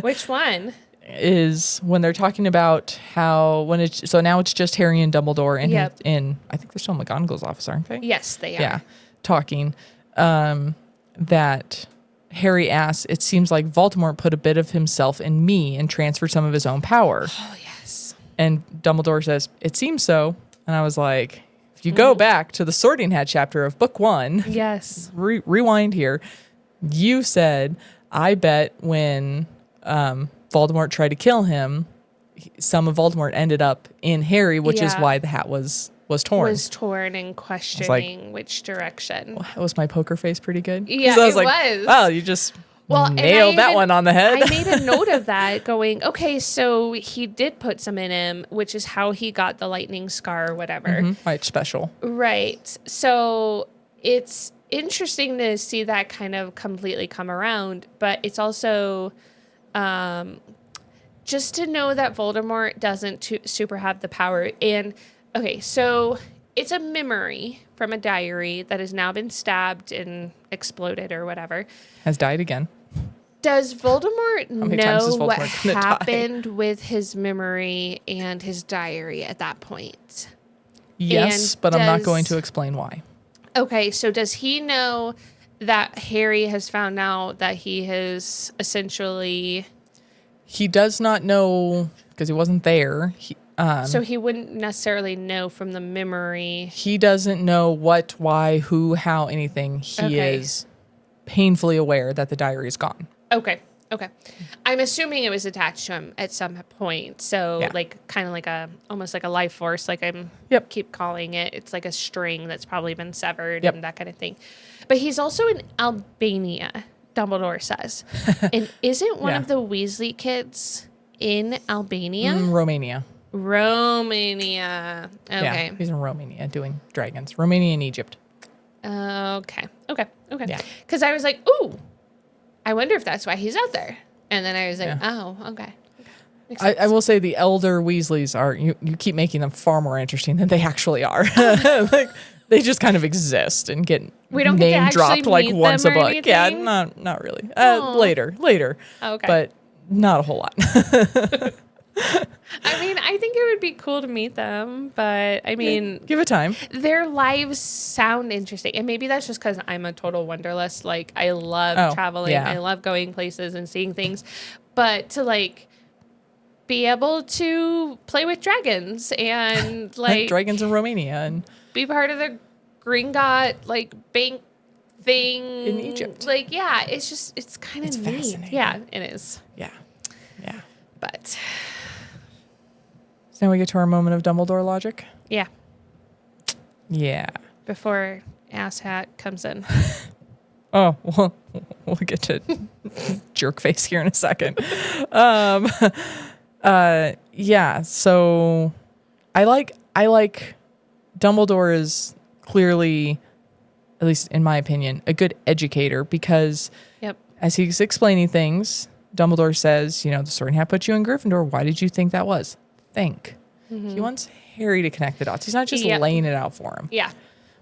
Which one? Is when they're talking about how so now it's just Harry and Dumbledore and I think they're still in McGonagall's office, aren't they? Yes, they are. Yeah, talking that Harry asks, it seems like Voldemort put a bit of himself in me and transferred some of his own power. Oh, yes. And Dumbledore says, it seems so. And I was like, if you go back to the Sorting Hat chapter of book 1, yes, rewind here, you said, I bet when Voldemort tried to kill him, some of Voldemort ended up in Harry, which is why the hat was torn. Was torn and questioning which direction. Well, was my poker face pretty good? Yeah, I was it like, was. wow, you just nailed that one on the head. I made a note of that going, okay, so he did put some in him, which is how he got the lightning scar or whatever. Mm-hmm. Right, special. Right. So it's interesting to see that kind of completely come around, but it's also just to know that Voldemort doesn't super have the power. And okay, so it's a memory from a diary that has now been stabbed and exploded or whatever. Has died again. Does Voldemort know what happened with his memory and his diary at that point? Yes, but I'm not going to explain why. Okay, so does he know that Harry has found out that he has essentially... He does not know because he wasn't there. So he wouldn't necessarily know from the memory. He doesn't know what, why, who, how, anything. He is painfully aware that the diary is gone. Okay. I'm assuming it was attached to him at some point. So like kind of like almost like a life force, like I'm keep calling it. It's like a string that's probably been severed and that kind of thing. But he's also in Albania, Dumbledore says. And isn't one of the Weasley kids in Albania? Romania. Romania. Okay. Yeah, he's in Romania doing dragons. Romania and Egypt. Okay. Yeah. Because I was like, ooh, I wonder if that's why he's out there. And then I was like, oh, okay. I will say the elder Weasleys are, you keep making them far more interesting than they actually are. Like, they just kind of exist and get name dropped like once a book. Anything? Yeah, not really. Later. Okay. But not a whole lot. I mean, I think it would be cool to meet them, but I mean... Give it time. Their lives sound interesting. And maybe that's just because I'm a total wanderlust. Like, I love traveling. Yeah. I love going places and seeing things. But to, like, be able to play with dragons and, like... dragons in Romania and... Be part of the Gringotts, like, bank thing. In Egypt. Like, yeah, it's just, it's kind of neat. Fascinating. Yeah, it is. Yeah. But... So now we get to our moment of Dumbledore logic. Yeah. Before asshat comes in. Oh, well, we'll get to jerk face here in a second. Yeah, so I like Dumbledore is clearly at least in my opinion, a good educator because Yep. as he's explaining things, Dumbledore says, the Sorting Hat put you in Gryffindor. Why did you think that was? Think. He wants Harry to connect the dots. He's not just laying it out for him. Yeah.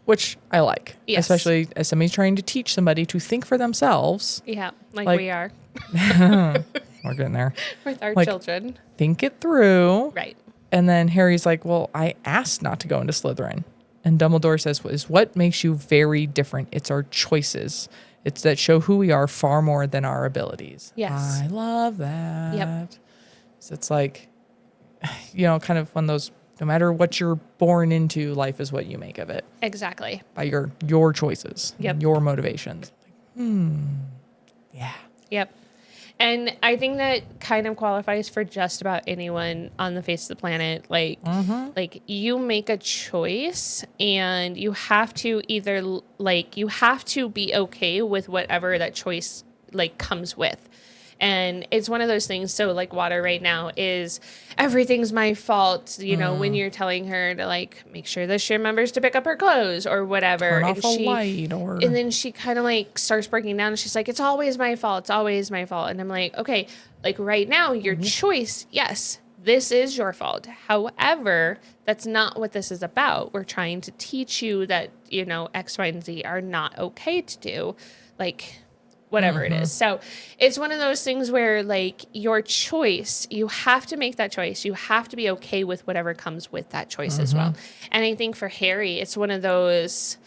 Which I like, Yes. especially as somebody's trying to teach somebody to think for themselves. Yeah. Like we are We're getting there. with our Like, children. Think it through. Right. And then Harry's like, well, I asked not to go into Slytherin. And Dumbledore says, is what makes you very different. It's our choices. It's that show who we are far more than our abilities. Yes. I love that. Yep. So it's like, kind of one of those, no matter what you're born into, life is what you make of it Exactly. by your choices, Yep. your motivations. Yeah. Yep. And I think that kind of qualifies for just about anyone on the face of the planet. Like, like you make a choice and you have to either you have to be okay with whatever that choice comes with. And it's one of those things. So like water right now is everything's my fault. When you're telling her to make sure that she remembers to pick up her clothes or whatever. Turn off a light or... And then she kind of starts breaking down and she's like, it's always my fault. It's always my fault. And I'm like, okay, right now your choice. Yes, this is your fault. However, that's not what this is about. We're trying to teach you that, X, Y, and Z are not okay to do. Whatever it is. So it's one of those things where your choice, you have to make that choice. You have to be okay with whatever comes with that choice as well. And I think for Harry, it's one of those,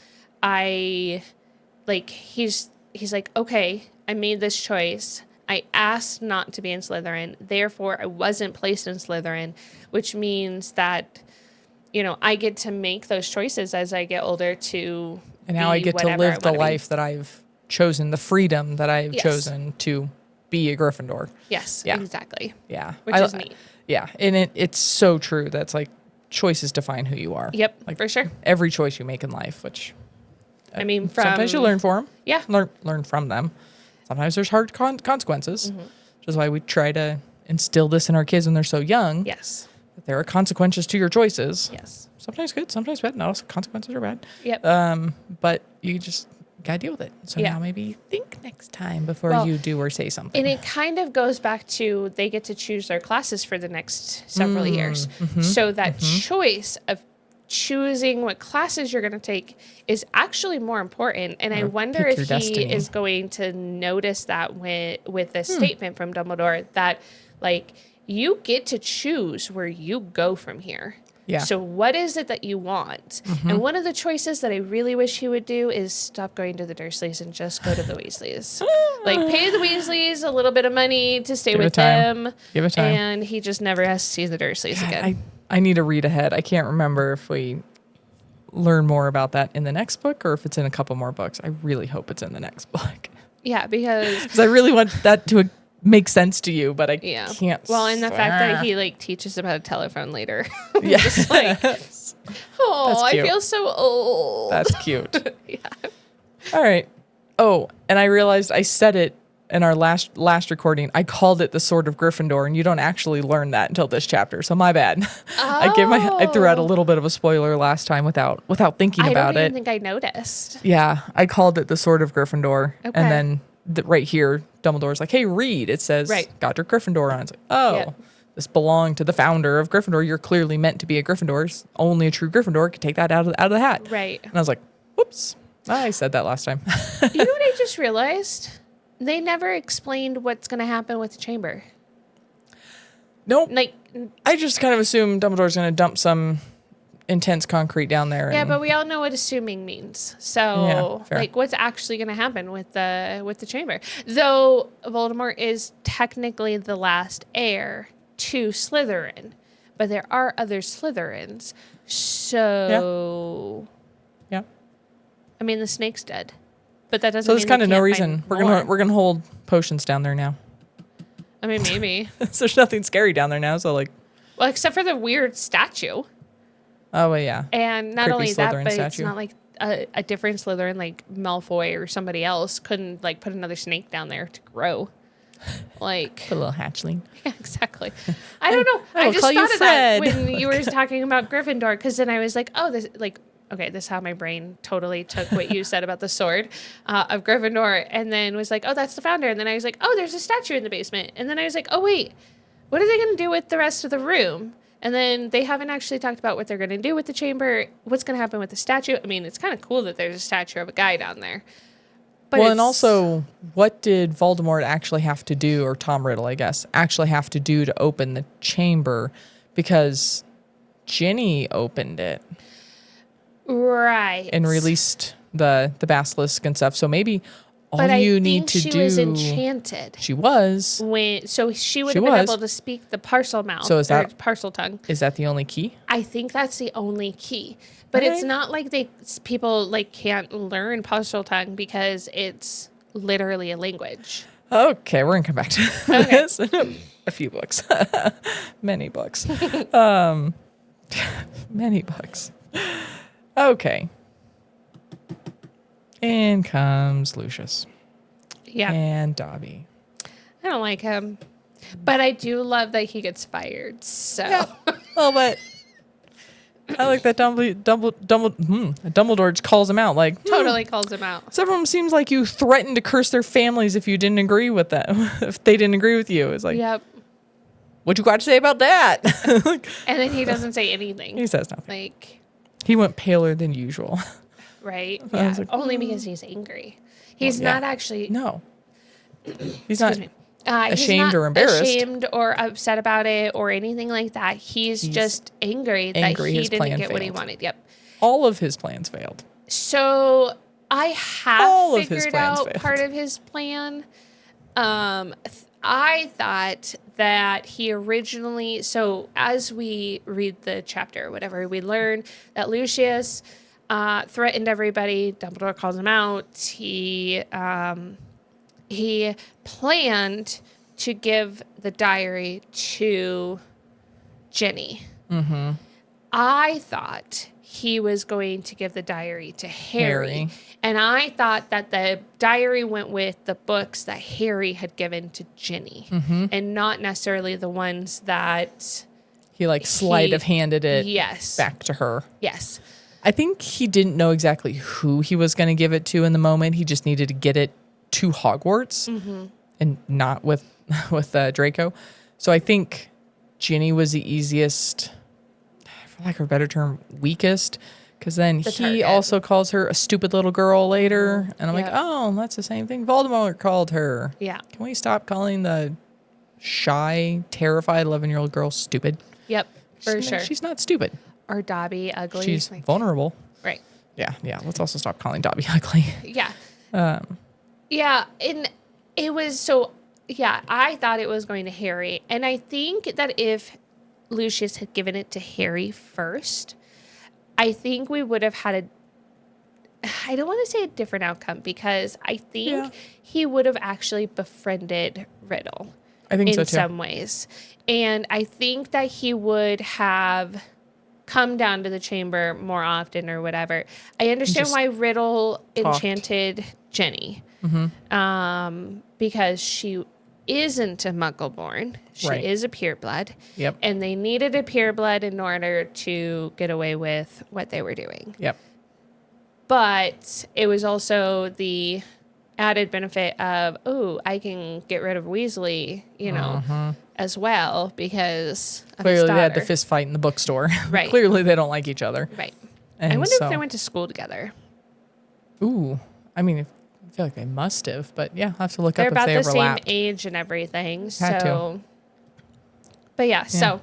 he's like, okay, I made this choice. I asked not to be in Slytherin. Therefore, I wasn't placed in Slytherin, which means that, I get to make those choices as I get older to And now I get to live the life that I've chosen, the freedom that I've chosen to be a Gryffindor. Yes, Yeah. exactly. Yeah. Which is neat. Yeah. And it's so true. That's choices define who you are. Yep, for sure. Every choice you make in life, which I mean, sometimes you learn from them. Yeah. Learn from them. Sometimes there's hard consequences, which is why we try to instill this in our kids when they're so young. Yes. That there are consequences to your choices. Yes. Sometimes good, sometimes bad. Not all consequences are bad. Yep. But you just gotta deal with it. So now maybe think next time before you do or say something. And it kind of goes back to they get to choose their classes for the next several years. So that choice of choosing what classes you're going to take is actually more important. And I wonder if he is going to notice that with this statement from Dumbledore that you get to choose where you go from here. Yeah. So what is it that you want? And one of the choices that I really wish he would do is stop going to the Dursleys and just go to the Weasleys. Pay the Weasleys a little bit of money to stay with them. Give it time. And he just never has to see the Dursleys again. I need to read ahead. I can't remember if we learn more about that in the next book or if it's in a couple more books. I really hope it's in the next book. Yeah, because I really want that to make sense to you, but I can't. Well, and the fact that he teaches about a telephone later. Yeah. Just I feel so old. That's cute. Yeah. All right. Oh, and I realized I said it in our last recording. I called it the Sword of Gryffindor, and you don't actually learn that until this chapter. So my bad. Oh. I threw out a little bit of a spoiler last time without thinking about it. I don't even think I noticed. Yeah, I called it the Sword of Gryffindor, Okay. and then right here, Dumbledore's like, "Hey, read." It says Godric Gryffindor on it. It's like, oh, this belonged to the founder of Gryffindor. You're clearly meant to be a Gryffindor. Only a true Gryffindor could take that out of the hat. Right. And I was like, whoops. I said that last time. You know what I just realized? They never explained what's going to happen with the chamber. Nope. I just kind of assumed Dumbledore's going to dump some intense concrete down there. Yeah, but we all know what assuming means. So, fair. what's actually going to happen with the chamber? Though Voldemort is technically the last heir to Slytherin, but there are other Slytherins. So, yeah. I mean, the snake's dead, but that doesn't. So there's kind of no reason we're we're gonna hold potions down there now. I mean, maybe. There's nothing scary down there now. So well, except for the weird statue. Oh, well, yeah. And not Creepy only that, Slytherin but statue. it's not like a different Slytherin, like Malfoy or somebody else couldn't put another snake down there to grow. A little hatchling. Yeah, exactly. I don't know. I just call you thought of that Fred. when you were talking about Gryffindor, because then I was like, oh, this okay, this is how my brain totally took what you said about the sword of Gryffindor, and then was like, oh, that's the founder. And then I was like, oh, there's a statue in the basement. And then I was like, oh, wait, what are they going to do with the rest of the room? And then they haven't actually talked about what they're going to do with the chamber, what's going to happen with the statue. I mean, it's kind of cool that there's a statue of a guy down there. But well, and also, what did Voldemort actually have to do, or Tom Riddle, I guess, actually have to do to open the chamber? Because Ginny opened it. Right. And released the basilisk and stuff. So maybe all but you I need think to she do... was enchanted. She was. So she would have been able to speak the parcel mouth. So is that... parcel tongue. Is that the only key? I think that's the only key. But it's not like people like can't learn parcel tongue because it's literally a language. Okay, we're going to come back to this in a few books. Many books. Many books. Okay. In comes Lucius. Yeah. And Dobby. I don't like him. But I do love that he gets fired. So. Yeah. Well, but I like that Dumbledore just calls him out. Like totally calls him out. Some of them seems like you threatened to curse their families if you didn't agree with them. If they didn't agree with you. It's like, yep. What you got to say about that? And then he doesn't say anything. He says nothing. Like, he went paler than usual. Right? Yeah. Like, only because he's angry. He's not actually. No. He's not ashamed or embarrassed. Ashamed or upset about it or anything like that. He's just angry that he didn't get what he wanted. Yep. All of his plans failed. So I have figured out failed. part of his plan. I thought that he originally, so as we read the chapter or whatever, we learn that Lucius threatened everybody. Dumbledore calls him out. He planned to give the diary to Ginny. Mm-hmm. I thought he was going to give the diary to Harry. And I thought that the diary went with the books that Harry had given to Ginny. Mm-hmm. And not necessarily the ones that... He sleight of handed it back to her. Yes. I think he didn't know exactly who he was going to give it to in the moment. He just needed to get it to Hogwarts and not with Draco. So I think Ginny was the easiest, for lack of a better term, weakest. Because then he also calls her a stupid little girl later. And I'm like, oh, that's the same thing Voldemort called her. Yeah. Can we stop calling the shy, terrified 11-year-old girl stupid? Yep, for sure. She's not stupid. Or Dobby ugly. She's vulnerable. Right. Yeah. Let's also stop calling Dobby ugly. Yeah. Yeah, and it was so... Yeah, I thought it was going to Harry. And I think that if Lucius had given it to Harry first, I think we would have had I don't want to say a different outcome, because I think he would have actually befriended Riddle. I think so too. In some ways. And I think that he would have come down to the chamber more often or whatever. I understand why Riddle enchanted Ginny. Mm-hmm. Because she isn't a Muggle-born. She is a pureblood. Yep. And they needed a pureblood in order to get away with what they were doing. Yep. But it was also the added benefit of, I can get rid of Weasley, as well, because of clearly his they had daughter. the fist fight in the bookstore. Right. Clearly they don't like each other. Right. And I wonder if they went to school together. Ooh. I mean, I feel like they must have, but yeah, I'll have to look They're up if they about the overlapped. same age and everything. Had So, to. But so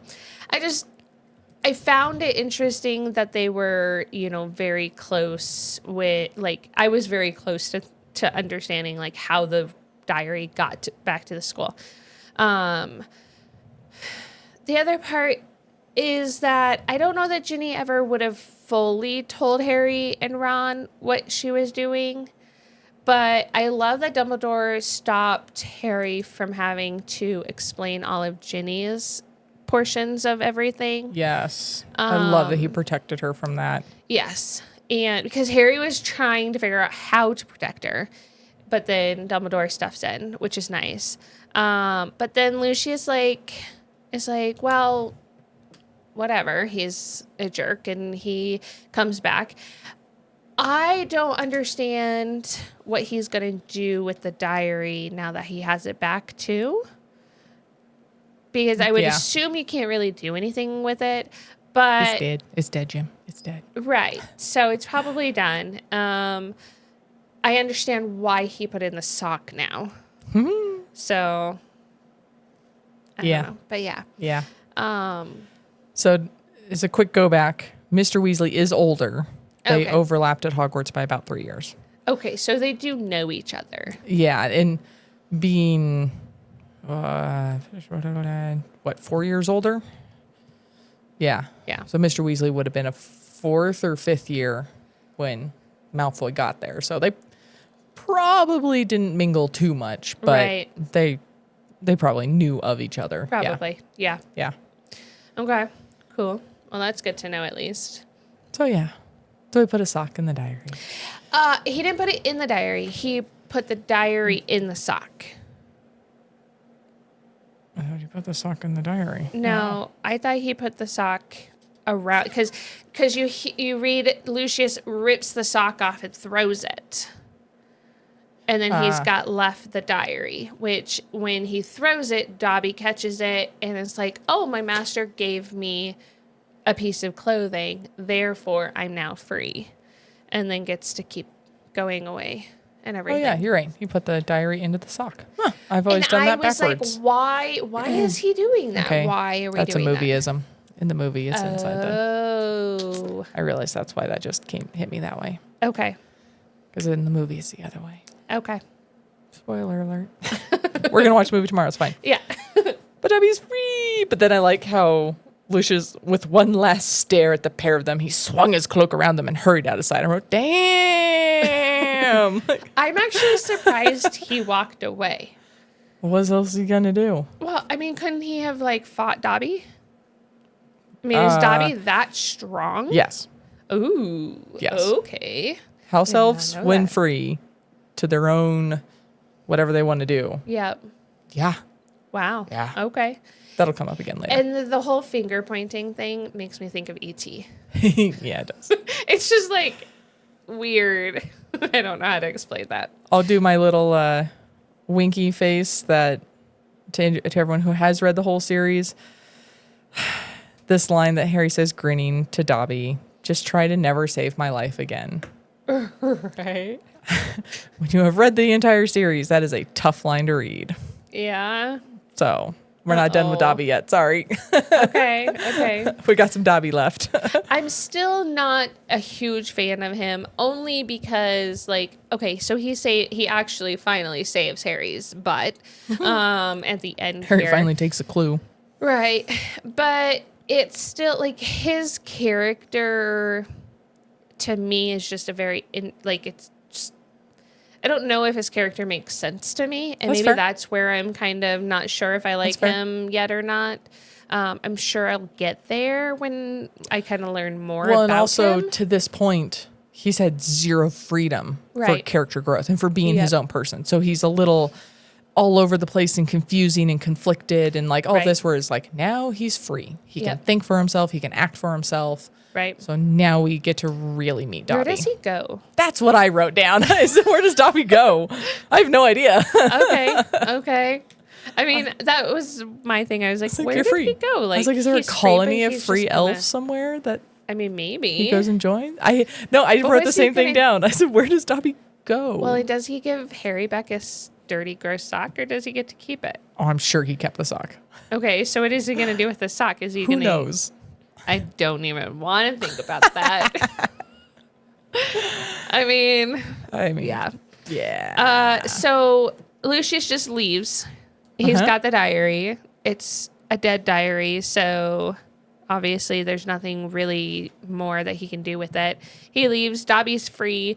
I found it interesting that they were, very close with, I was very close to understanding, how the diary got back to the school. The other part is that I don't know that Ginny ever would have fully told Harry and Ron what she was doing. But I love that Dumbledore stopped Harry from having to explain all of Ginny's portions of everything. Yes. I love that he protected her from that. Yes. And because Harry was trying to figure out how to protect her, but then Dumbledore stuffs in, which is nice. But then Lucius is like, well, whatever. He's a jerk, and he comes back. I don't understand what he's going to do with the diary now that he has it back, too. Because I would assume you can't really do anything with it. But It's dead. It's dead, Jim. It's dead. Right. So it's probably done. I understand why he put in the sock now. So, I don't know. But yeah. Yeah. So as a quick go back, Mr. Weasley is older. They overlapped at Hogwarts by about 3 years. Okay, so they do know each other. Yeah, and being, 4 years older? Yeah. Yeah. So Mr. Weasley would have been a 4th or 5th year when Malfoy got there. So they probably didn't mingle too much, but they probably knew of each other. Probably, yeah. Yeah. Okay, cool. Well, that's good to know at least. So yeah. So he put a sock in the diary. He didn't put it in the diary. He put the diary in the sock. I thought he put the sock in the diary. No, I thought he put the sock around because you read Lucius rips the sock off and throws it. And then he's got left the diary, which when he throws it, Dobby catches it and it's like, oh, my master gave me a piece of clothing, therefore I'm now free. And then gets to keep going away and everything. Oh, yeah, you're right. He put the diary into the sock. Huh. I've always done that backwards. I was like, why is he doing that? Okay. Why are we That's doing that? That's a movieism. In the movie, it's inside the... Oh. I realized that's why that just hit me that way. Okay. Because in the movie, it's the other way. Okay. Spoiler alert. We're going to watch the movie tomorrow. It's fine. Yeah. But Dobby's free. But then I like how Lucius, with one last stare at the pair of them, he swung his cloak around them and hurried out of sight. I wrote, damn. I'm actually surprised he walked away. What else is he going to do? Well, I mean, couldn't he have, fought Dobby? I mean, is Dobby that strong? Yes. Ooh. Yes. Okay. House elves win free to their own whatever they want to do. Yep. Yeah. Wow. Yeah. Okay. That'll come up again later. And the whole finger pointing thing makes me think of E.T. Yeah, it does. It's just weird. I don't know how to explain that. I'll do my little winky face that to everyone who has read the whole series. This line that Harry says grinning to Dobby, just try to never save my life again. Right. When you have read the entire series, that is a tough line to read. Yeah. So we're not done with Dobby yet. Sorry. Okay. We got some Dobby left. I'm still not a huge fan of him, only because so he actually finally saves Harry's butt at the end. Harry finally takes a clue. Right. But it's still his character to me is just a very it's just, I don't know if his character makes sense to me, and maybe that's where I'm kind of not sure if I like him yet or not. I'm sure I'll get there when I kind of learn more about him. Well, and also to this point, he's had zero freedom for character growth and for being his own person. So he's a little all over the place and confusing and conflicted and all this, whereas now he's free. He can think for himself. He can act for himself. Right. So now we get to really meet Dobby. Where does he go? That's what I wrote down. I said, where does Dobby go? I have no idea. Okay. I mean, that was my thing. I was like, where did he go? I was like, is there a colony of free elves somewhere that I mean, maybe he goes and joins? I wrote the same thing down. I said, where does Dobby go? Well, does he give Harry back his dirty, gross sock, or does he get to keep it? Oh, I'm sure he kept the sock. Okay, so what is he going to do with the sock? Is he Who knows? I don't even want to think about that. I mean, yeah. Yeah. So Lucius just leaves. He's got the diary. It's a dead diary, so obviously there's nothing really more that he can do with it. He leaves. Dobby's free.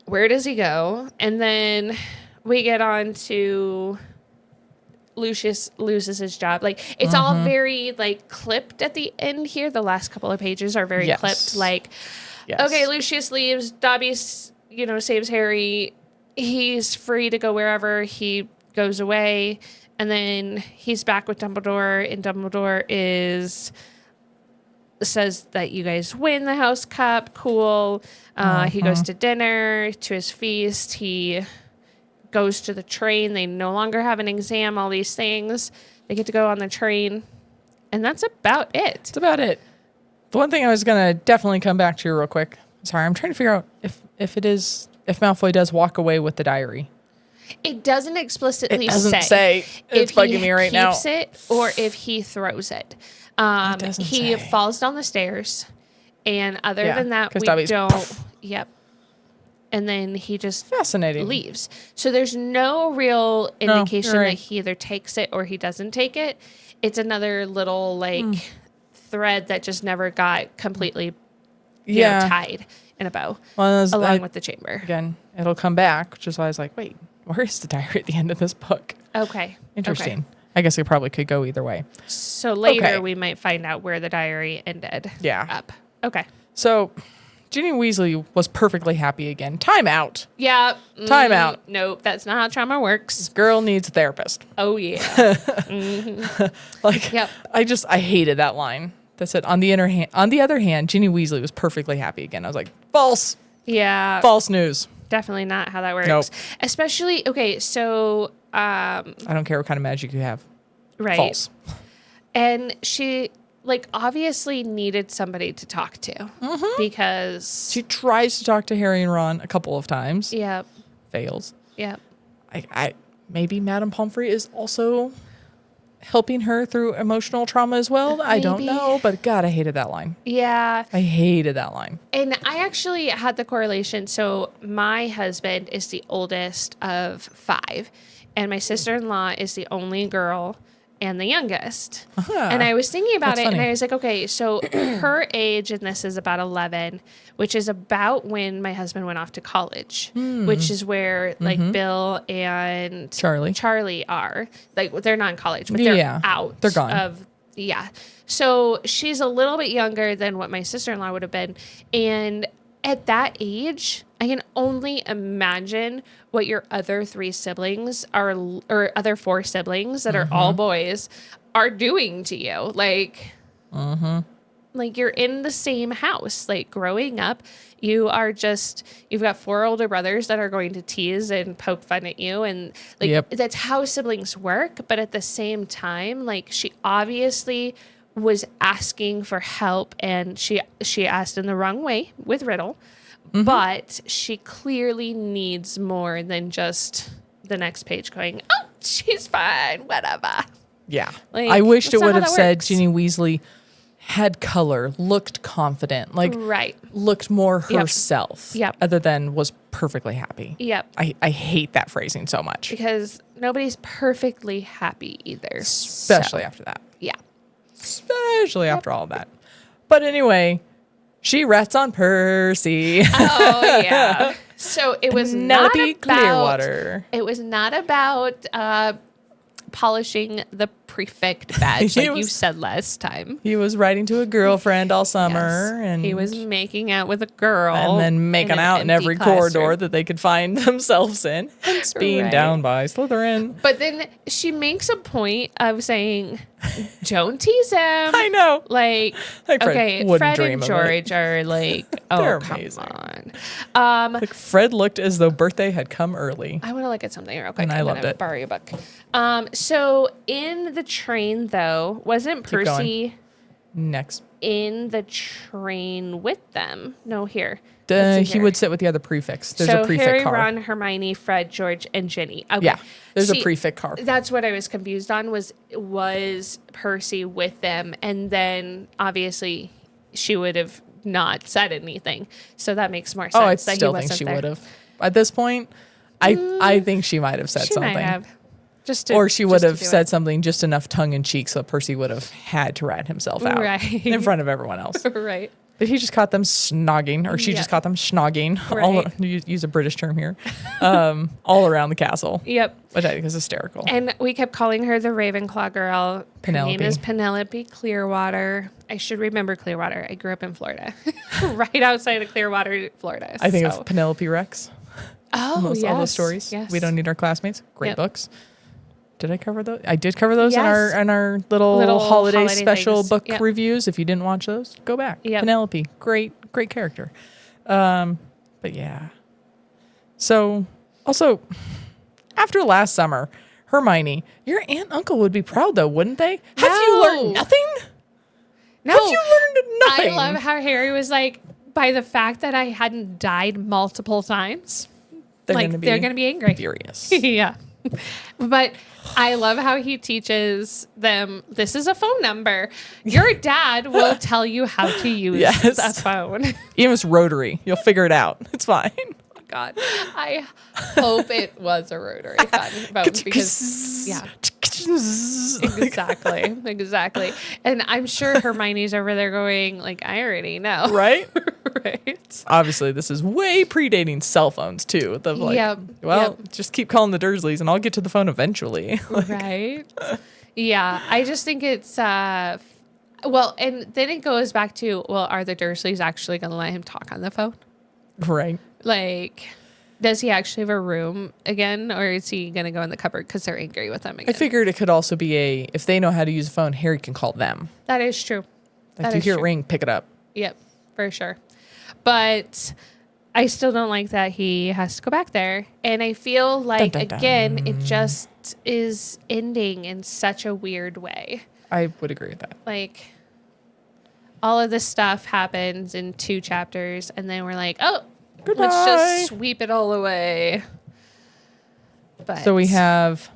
Where does he go? And then we get on to Lucius loses his job. It's all very clipped at the end here. The last couple of pages are very clipped. Okay, Lucius leaves. Dobby's, saves Harry. He's free to go wherever he goes away. And then he's back with Dumbledore, and Dumbledore is says that you guys win the house cup. Cool. He goes to dinner, to his feast. He goes to the train. They no longer have an exam, all these things. They get to go on the train. And that's about it. That's about it. The one thing I was going to definitely come back to real quick. Sorry, I'm trying to figure out if Malfoy does walk away with the diary. It doesn't explicitly It doesn't say. It's bugging me right now. If he keeps it or if he throws it. He falls down the stairs. And other than that, we Dobby's don't. Poof. Yep. And then he just Fascinating. leaves. So there's no real indication that he either takes it or he doesn't take it. It's another little thread that just never got completely tied in a bow along with the chamber. Again, it'll come back, which is why I was like, wait, where is the diary at the end of this book? Okay. Interesting. Okay. I guess it probably could go either way. So later we might find out where the diary ended up. Okay. So Ginny Weasley was perfectly happy again. Time out. Yeah. Time out. Nope, that's not how trauma works. Girl needs a therapist. Oh, yeah. I hated that line. That said, on the other hand, Ginny Weasley was perfectly happy again. I was like, false. Yeah. False news. Definitely not how that works. Nope. Especially, okay, so... I don't care what kind of magic you have. Right. False. And she, obviously needed somebody to talk to. Because... She tries to talk to Harry and Ron a couple of times. Yep. Fails. Yep. I maybe Madame Pomfrey is also helping her through emotional trauma as well. I don't know, but God, I hated that line. Yeah. I hated that line. And I actually had the correlation. So my husband is the oldest of 5, and my sister-in-law is the only girl and the youngest. And I was thinking about it, and I was like, okay, so her age, and this is about 11, which is about when my husband went off to college, which is where Bill and Charlie are. They're not in college, but they're out. They're gone. So she's a little bit younger than what my sister-in-law would have been. And at that age, I can only imagine what your other 3 siblings are, or other 4 siblings that are all boys, are doing to you. You're in the same house. Growing up, you've got 4 older brothers that are going to tease and poke fun at you. And that's how siblings work. But at the same time, she obviously was asking for help, and she asked in the wrong way with Riddle. But she clearly needs more than just the next page going, oh, she's fine, whatever. Yeah. I wished it would have said works. Ginny Weasley had color, looked confident, looked more herself, other than was perfectly happy. Yep. I hate that phrasing so much. Because nobody's perfectly happy either. Especially after that. Yeah. Especially after all that. But anyway, she rats on Percy. Oh, yeah. So it was Penelope Clearwater. It was not about polishing the prefect badge you said last time. He was writing to a girlfriend all summer. Yes. And he was making out with a girl. And then making out in every corridor that they could find themselves in. Hence being down by Slytherin. But then she makes a point of saying, don't tease him. I know. Fred and George are oh, come on. Fred looked as though birthday had come early. I want to look at something real quick. And I loved it. Borrow your book. So in the train, though, wasn't Percy next in the train with them? No, here. He would sit with the other prefects. There's a prefect Harry, car. Ron, Hermione, Fred, George, and Ginny. Okay. Yeah, there's a prefect car. That's what I was confused on, was Percy with them? And then, obviously, she would have not said anything. So that makes more sense. Oh, I still think she would have. At this point, I think she might have said something. Might have. Or she would have said something just enough tongue in cheek so Percy would have had to rat himself out in front of everyone else. Right. But he just caught them snogging, or she just caught them schnogging. Right. Use a British term here. All around the castle. Yep. Which I think is hysterical. And we kept calling her the Ravenclaw girl. Penelope. Her name is Penelope Clearwater. I should remember Clearwater. I grew up in Florida. Right outside of Clearwater, Florida. I think of Penelope Rex. Oh, All those stories. Yes. We Don't Need Our Classmates. Great books. Did I cover those? I did cover those Yes. in our little holiday special things. book Yep. reviews. If you didn't watch those, go back. Yep. Penelope, great character. But yeah. So also, after last summer, Hermione, your aunt and uncle would be proud though, wouldn't they? Have you No. learned nothing? No. Have you learned nothing? I love how Harry was like, by the fact that I hadn't died multiple times, they're going to be angry. Furious. Yeah. But I love how he teaches them, this is a phone number. Your dad will tell you how to use Yes. that phone. Even if it's rotary, you'll figure it out. It's fine. God, I hope it was a rotary phone because, yeah. Exactly. And I'm sure Hermione's over there going, like, I already know. Right? Right. Obviously, this is way predating cell phones, too. The, like, Yep. just keep calling the Dursleys and I'll get to the phone eventually. Right. Yeah. I just think it's, well, and then it goes back to, well, are the Dursleys actually going to let him talk on the phone? Right. Like, does he actually have a room again, or is he going to go in the cupboard because they're angry with him again? I figured it could also be if they know how to use a phone, Harry can call them. That is true. Like, you hear it ring, pick it up. Yep, for sure. But I still don't like that he has to go back there. And I feel like, Dun, dun, dun. again, it just is ending in such a weird way. I would agree with that. Like, all of this stuff happens in 2 chapters, and then we're like, oh, Goodbye. let's just sweep it all away. But So we have,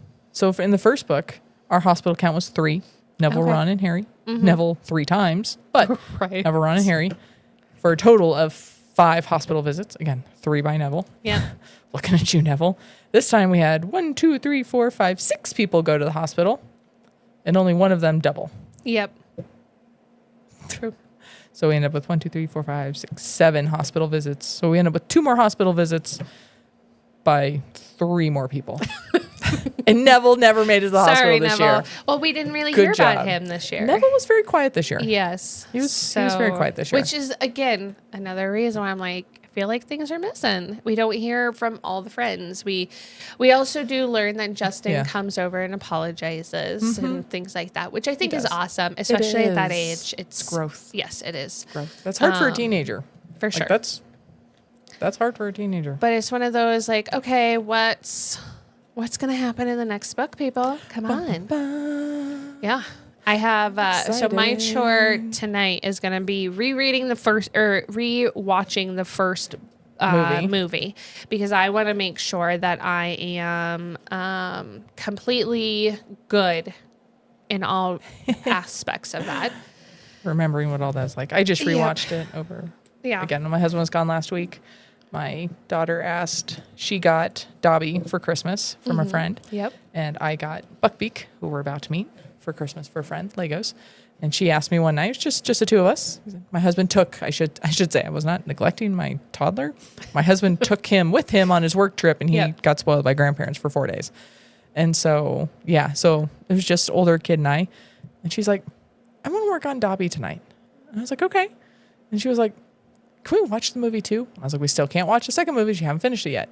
in the first book, our hospital count was 3. Neville, Okay. Ron, and Harry. Neville 3 times, but right. Neville, Ron, and Harry for a total of 5 hospital visits. Again, 3 by Neville. Yeah. Looking at you, Neville. This time we had 1, 2, 3, 4, 5, 6 people go to the hospital, and only one of them double. Yep. True. So we end up with 1, 2, 3, 4, 5, 6, 7 hospital visits. So we end up with 2 more hospital visits by 3 more people. And Neville never made it to the hospital this year. Well, we didn't really Good hear about job. him this year. Neville was very quiet this year. Yes. He was very quiet this year. Which is, again, another reason why I'm like, I feel like things are missing. We don't hear from all the friends. We also do learn that Justin comes over and apologizes and things like that, which I think is awesome, especially at that age. It's growth. Yes, it is. Growth. That's hard for a teenager. For sure. That's hard for a teenager. But it's one of those like, okay, what's going to happen in the next book, people? Come on. Yeah. I have, so my chore tonight is going to be rewatching the first movie because I want to make sure that I am completely good in all aspects of that. Remembering what all that's like. I just rewatched it over. Yeah. Again, when my husband was gone last week, my daughter she got Dobby for Christmas from a friend. Yep. And I got Buckbeak, who we're about to meet, for Christmas for a friend, Legos. And she asked me one night, it was just the 2 of us. My husband I should say, I was not neglecting my toddler. My husband took him with him on his work trip, and he got spoiled by grandparents for 4 days. And so it was just older kid and I. And she's like, I want to work on Dobby tonight. And I was like, okay. And she was like, can we watch the movie too? I was like, we still can't watch the second movie. She haven't finished it yet.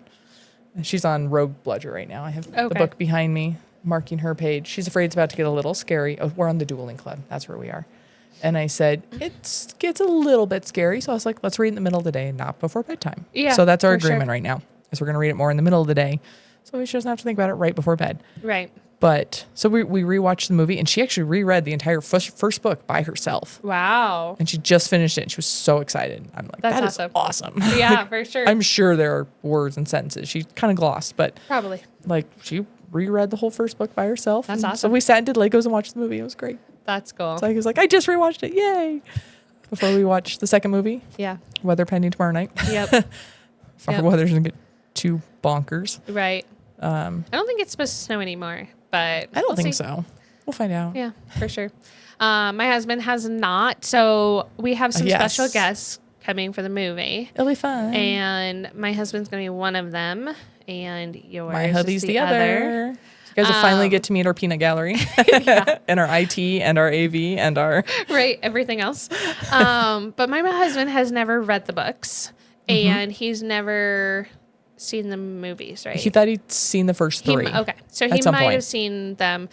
And she's on Rogue Bludger right now. I have the book behind me, marking her page. She's afraid it's about to get a little scary. Oh, we're on the dueling club. That's where we are. And I said, it gets a little bit scary. So I was like, let's read in the middle of the day, not before bedtime. Yeah. So that's our for agreement sure. right now, is we're going to read it more in the middle of the day. So she doesn't have to think about it right before bed. Right. But so we rewatched the movie, and she actually reread the entire first book by herself. Wow. And she just finished it, and she was so excited. I'm like, That's that is awesome. Yeah, Like, for sure. I'm sure there are words and sentences. She kind of glossed, but Probably. like she reread the whole first book by herself. That's and awesome. So we sat and did Legos and watched the movie. It was great. That's cool. So I was like, I just rewatched it. Yay. Before we watch the second movie, Yeah. weather pending tomorrow night. Yep. If our weather doesn't get too bonkers. Right. I don't think it's supposed to snow anymore, but I don't think so. We'll find out. Yeah, for sure. My husband has not, so we have some Yes. special guests coming for the movie, It'll be fun. and my husband's gonna be one of them, and yours. My is hubby's the other. You guys will finally get to meet our peanut gallery and our IT and our AV and our Right, everything else. But my husband has never read the books, and he's never seen the movies, right? He thought he'd seen the first three. Okay. So he might have seen them.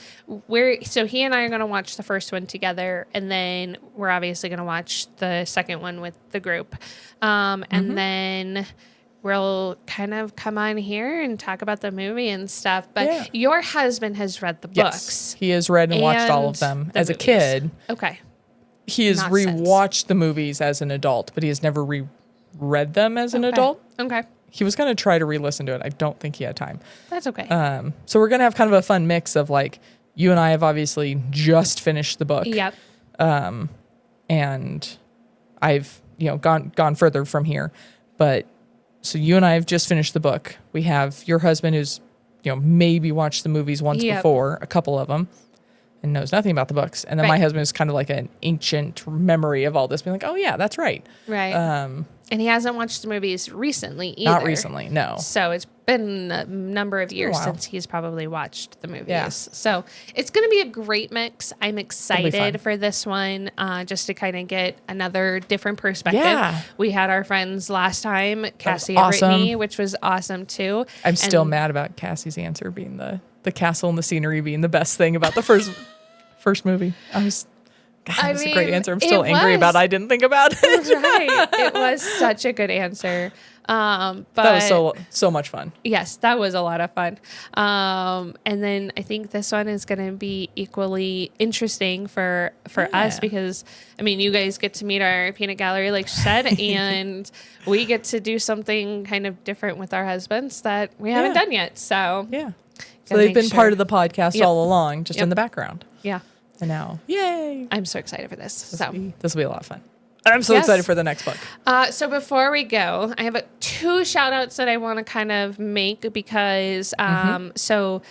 So he and I are going to watch the first one together, and then we're obviously going to watch the second one with the group. And then we'll kind of come on here and talk about the movie and stuff. But your husband has read the books. Yes, he has read and watched all of them as a kid. Okay. He has rewatched the movies as an adult, but he has never reread them as an adult. Okay. He was going to try to re-listen to it. I don't think he had time. That's okay. So we're going to have kind of a fun mix of like, you and I have obviously just finished the book. Yep. And I've, gone further from here. But so you and I have just finished the book. We have your husband who's, maybe watched the movies once before, a couple of them, and knows nothing about the books. And then my husband is kind of like an ancient memory of all this, being like, oh yeah, that's right. Right. And he hasn't watched the movies recently either. Not recently, no. So it's been a number of years since he's probably watched the movies. Yeah. So it's going to be a great mix. I'm excited for this one, just to kind of get another different perspective. Yeah. We had our friends last time, Cassie and Brittany, which was awesome too. I'm still mad about Cassie's answer being the castle and the scenery being the best thing about the first movie. That was a great answer. I'm still angry about I didn't think about it. Right. It was such a good answer. But that was so much fun. Yes, that was a lot of fun. And then I think this one is going to be equally interesting for us because, you guys get to meet our peanut gallery, like she said, and we get to do something kind of different with our husbands that we haven't done yet. So so they've been part of the podcast all along, just in the background. Yeah. And now, yay! I'm so excited for this. This will be a lot of fun. I'm so excited for the next book. So before we go, I have two shout outs that I want to kind of make because 2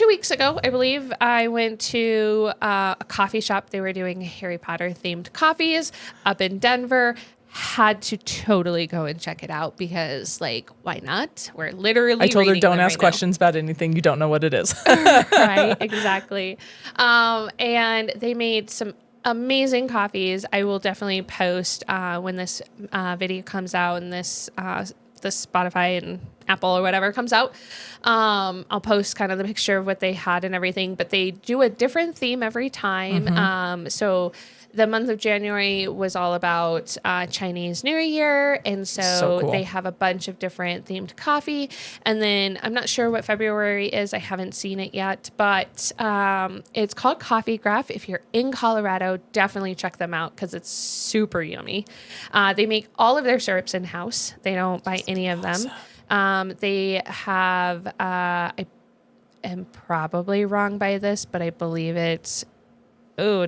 weeks ago, I believe, I went to a coffee shop. They were doing Harry Potter themed coffees up in Denver. Had to totally go and check it out because, why not? We're literally. I told her don't ask questions about anything you don't know what it is. Right, exactly. And they made some amazing coffees. I will definitely post when this video comes out and this Spotify and Apple or whatever comes out. I'll post kind of the picture of what they had and everything. But they do a different theme every time. So the month of January was all about Chinese New Year. And so cool. They have a bunch of different themed coffee. And then I'm not sure what February is. I haven't seen it yet. But it's called Coffee Graph. If you're in Colorado, definitely check them out because it's super yummy. They make all of their syrups in-house. They don't buy any of them. They have, I am probably wrong by this, but I believe it's, I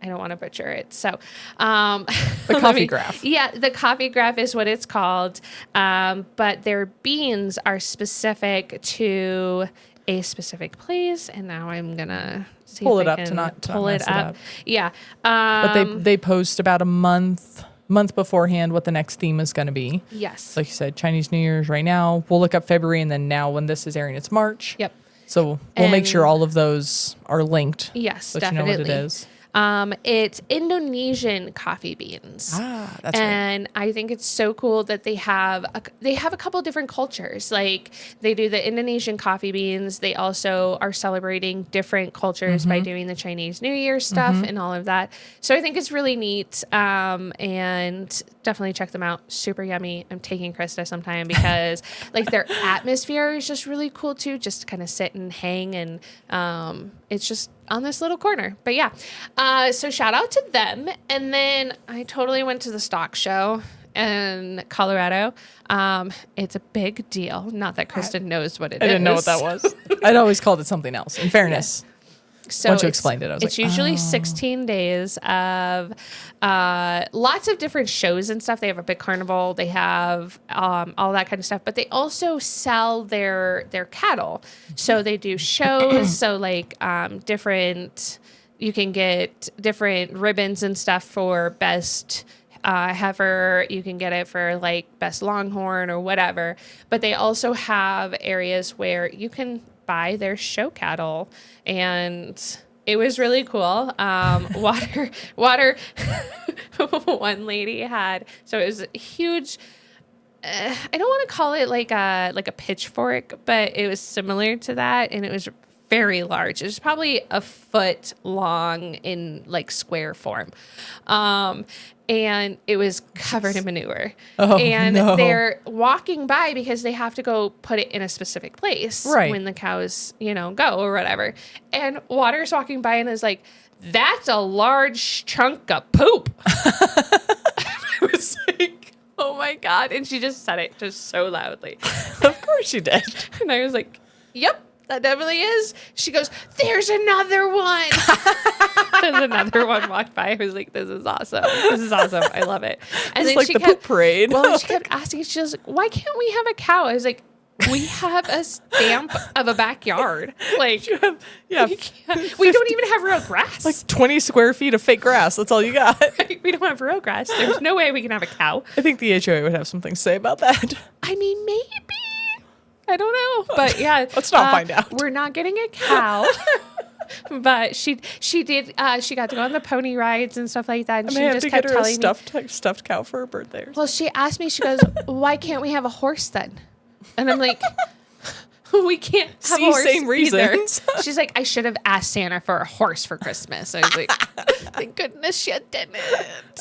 don't want to butcher it. So, the coffee graph. Yeah, the coffee graph is what it's called. But their beans are specific to a specific place. And now I'm going to see pull if it I up can to not pull mess it up. Yeah. But they post about a month beforehand what the next theme is going to be. Yes. Like you said, Chinese New Year's right now. We'll look up February, and then now when this is airing, it's March. Yep. So we'll make sure all of those are linked. Yes, so definitely. you know what it is. It's Indonesian coffee beans. That's and right. I think it's so cool that they have a couple different cultures. Like they do the Indonesian coffee beans. They also are celebrating different cultures by doing the Chinese New Year stuff and all of that. So I think it's really neat. And definitely check them out. Super yummy. I'm taking Krista sometime because their atmosphere is just really cool too. Just to kind of sit and hang and it's just on this little corner. But yeah, so shout out to them. And then I totally went to the stock show in Colorado. It's a big deal. Not that Kristen knows what it is. I didn't know what that was. I'd always called it something else, in fairness. Yeah. So once you explained it, I was it's usually 16 days of lots of different shows and stuff. They have a big carnival. They have all that kind of stuff. But they also sell their cattle. So they do shows. So different, you can get different ribbons and stuff for best heifer. You can get it for best longhorn or whatever. But they also have areas where you can buy their show cattle, and it was really cool. Water one lady had, so it was huge. I don't want to call it like a pitchfork, but it was similar to that, and it was very large. It was probably a foot long in like square form. And it was covered in manure. Oh, and no. they're walking by because they have to go put it in a specific place Right. when the cows, go or whatever. And Water's walking by and is like, "That's a large chunk of poop." I was like, "Oh my God." And she just said it just so loudly. Of course she did. And I was like, "Yep, that definitely is." She goes, "There's another one." There's another one walked by. I was like, "This is awesome. This is awesome. I love it." And It's then like she the kept, poop parade. well, she kept asking, she was like, "Why can't we have a cow?" I was like, "We have a stamp of a backyard. Like, Yeah. we don't even have real grass. Like 20 square feet of fake grass. That's all you got. We don't have real grass. There's no way we can have a cow." I think the HOA would have something to say about that. I mean, maybe. I don't know. But yeah. Let's not find out. We're not getting a cow. But she did, she got to go on the pony rides and stuff like that. And I she may have just to kept get her a telling me, stuffed cow for her birthday. well, she asked me, she goes, "Why can't we have a horse then?" And I'm like, "We can't have See, a horse same either." reasons. She's like, "I should have asked Santa for a horse for Christmas." I was like, "Thank goodness she didn't."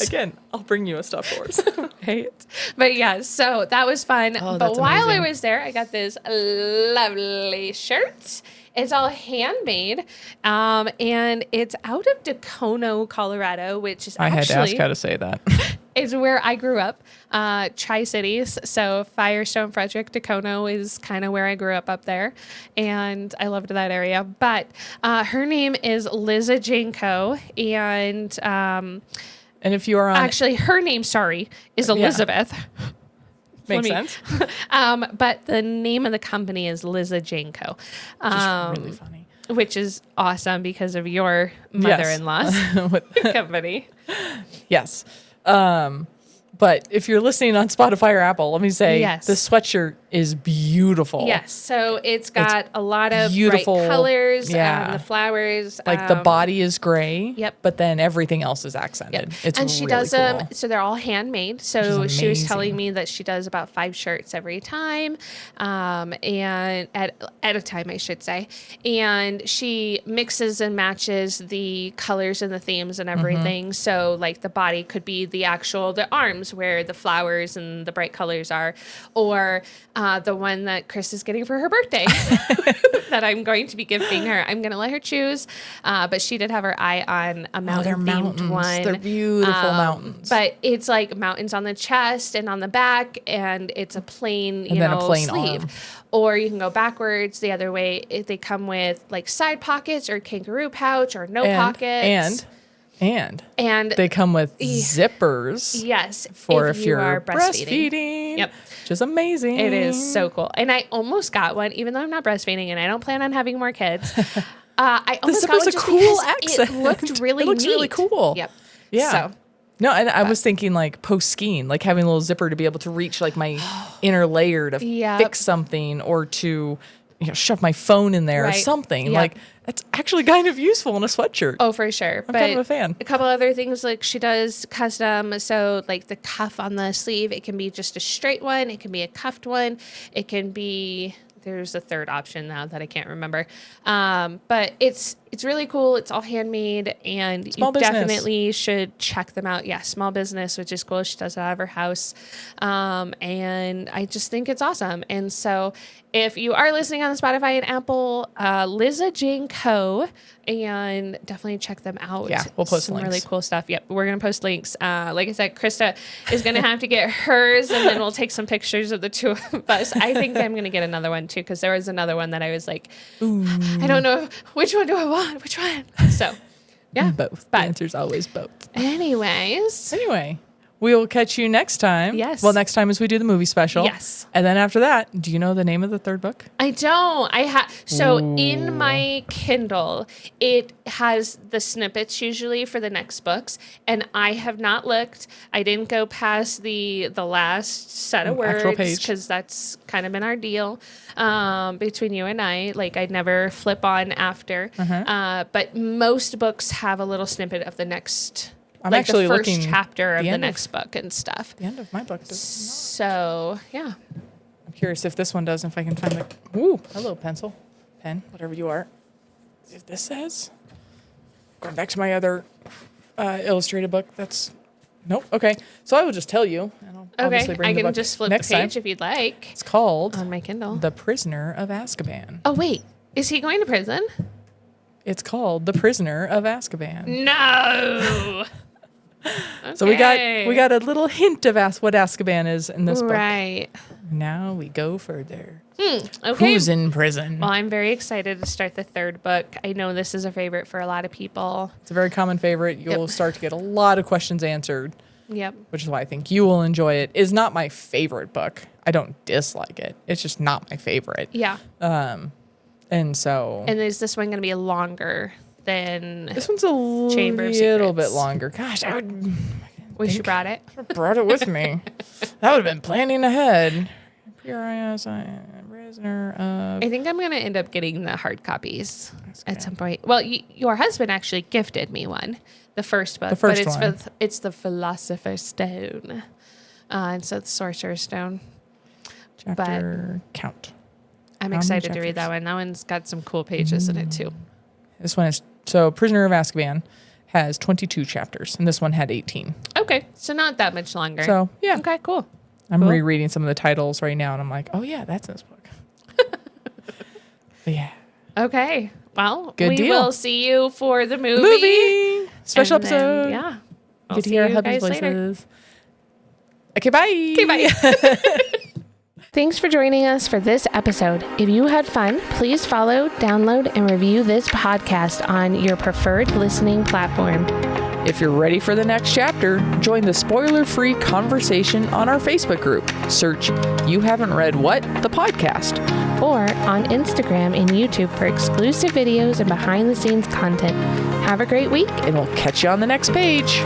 Again, I'll bring you a stuffed horse. Right. But yeah, so that was fun. Oh, but that's while I amazing. was there, I got this lovely shirt. It's all handmade, and it's out of Dacono, Colorado, which is I had to ask actually how to say that. is where I grew up, Tri-Cities. So Firestone, Frederick, Dacono is kind of where I grew up there, and I loved that area. But her name is Liza Janko, and And if you are on, actually her name, is Elizabeth. makes Let me- sense. But the name of the company is Liza Janko, Just really funny. which is awesome because of your mother-in-law's company. Yes. But if you're listening on Spotify or Apple, let me say Yes. the sweatshirt is beautiful. Yes, so it's got a lot of beautiful, bright colors, yeah. the flowers. Like the body is gray. Yep. But then everything else is accented. Yep. It's and she really does cool. them, so they're all handmade. So she was telling amazing. me that she does about 5 shirts every time, and at a time, I should say. And she mixes and matches the colors and the themes and everything. So like the body could be the arms where the flowers and the bright colors are, or the one that Chris is getting for her birthday that I'm going to be gifting her. I'm going to let her choose, but she did have her eye on a mountain-themed one. They're beautiful mountains. But it's like mountains on the chest and on the back, and it's a plain, And then a plain sleeve. arm. Or you can go backwards the other way. If they come with like side pockets or kangaroo pouch or no pockets. And they come with zippers Yes, for if you you're are breastfeeding. Yep. Which is amazing. It is so cool. And I almost got one, even though I'm not breastfeeding and I don't plan on having more kids. I almost got zipper's one a just cool because accent. it looked really It looks really neat. cool. Yep. Yeah. So, No, and I was thinking like post skiing, like having a little zipper to be able to reach like my inner layer to Yep. fix something or to shove my phone in there or Right. something. Yep. Like that's actually kind of useful in a sweatshirt. oh, for sure. I'm kind of a fan. A couple other things, like she does custom. So like the cuff on the sleeve, it can be just a straight one. It can be a cuffed one. It can be, there's a third option now that I can't remember. But it's really cool. It's all handmade, and Small you business. definitely should check them out. Yeah, small business, which is cool. She does it out of her house. And I just think it's awesome. And so if you are listening on Spotify and Apple, Liza Jane Co., and definitely check them out. Yeah, we'll post some links. really cool stuff. Yep, we're gonna post links. Like I said, Krista is gonna have to get hers, and then we'll take some pictures of the two of us. I think I'm gonna get another one too, because there was another one that I was like, I don't know which one do I want, which one. So, yeah, Both. But The answer's always both. anyways, Anyway, we will catch you next time. Yes. Well, next time as we do the movie special. Yes. And then after that, do you know the name of the third book? I don't. I have so Ooh. in my Kindle, it has the snippets usually for the next books, and I have not looked. I didn't go past the last set of Actual words page. because that's kind of been our deal between you and I. Like I'd never flip on after, but most books have a little snippet of the next I'm like actually the first looking chapter of the the end of- next book and stuff. The end of my book does So yeah, not. I'm curious if this one does, if I can find the... Ooh, hello, pencil, pen, whatever you are. See what this says? Going back to my other illustrated book. That's... Nope. Okay. So I will just tell you. And I'll obviously okay. bring I the can book just flip next the page time. if you'd like It's called on my Kindle. The Prisoner of Azkaban. Oh wait, is he going to prison? It's called The Prisoner of Azkaban. No. So we got a little hint of what Azkaban is in this book. Right. Now we go further. Okay. Who's in prison? Well, I'm very excited to start the third book. I know this is a favorite for a lot of people. It's a very common favorite. You'll start to get a lot of questions answered, Yep. which is why I think you will enjoy it. It's not my favorite book. I don't dislike it. It's just not my favorite. Yeah. And so And is this one going to be longer than this one's a Chamber of little bit Secrets? longer. Gosh, I would Wish you brought it? have brought it with me. That would have been planning ahead. Here I am, prisoner of... I think I'm going to end up getting the hard copies at some point. Well, your husband actually gifted me one, the first book. The first but one. It's the Philosopher's Stone. And so it's Sorcerer's Stone. Chapter count. I'm How many excited to read chapters? that one. That one's got some cool pages in it too. This one is... So Prisoner of Azkaban has 22 chapters, and this one had 18. Okay, so not that much longer. So, yeah. Okay, cool. I'm Cool. rereading some of the titles right now, and I'm like, oh, yeah, that's in this book. But yeah. Okay. Well, Good we deal. will see you for the movie. Movie! Special And then, episode. yeah. I'll Get to see hear you hubby's guys later. voices. Okay, bye. Okay, bye. Thanks for joining us for this episode. If you had fun, please follow, download, and review this podcast on your preferred listening platform. If you're ready for the next chapter, join the spoiler-free conversation on our Facebook group. Search You Haven't Read What? The podcast. Or on Instagram and YouTube for exclusive videos and behind-the-scenes content. Have a great week. And we'll catch you on the next page.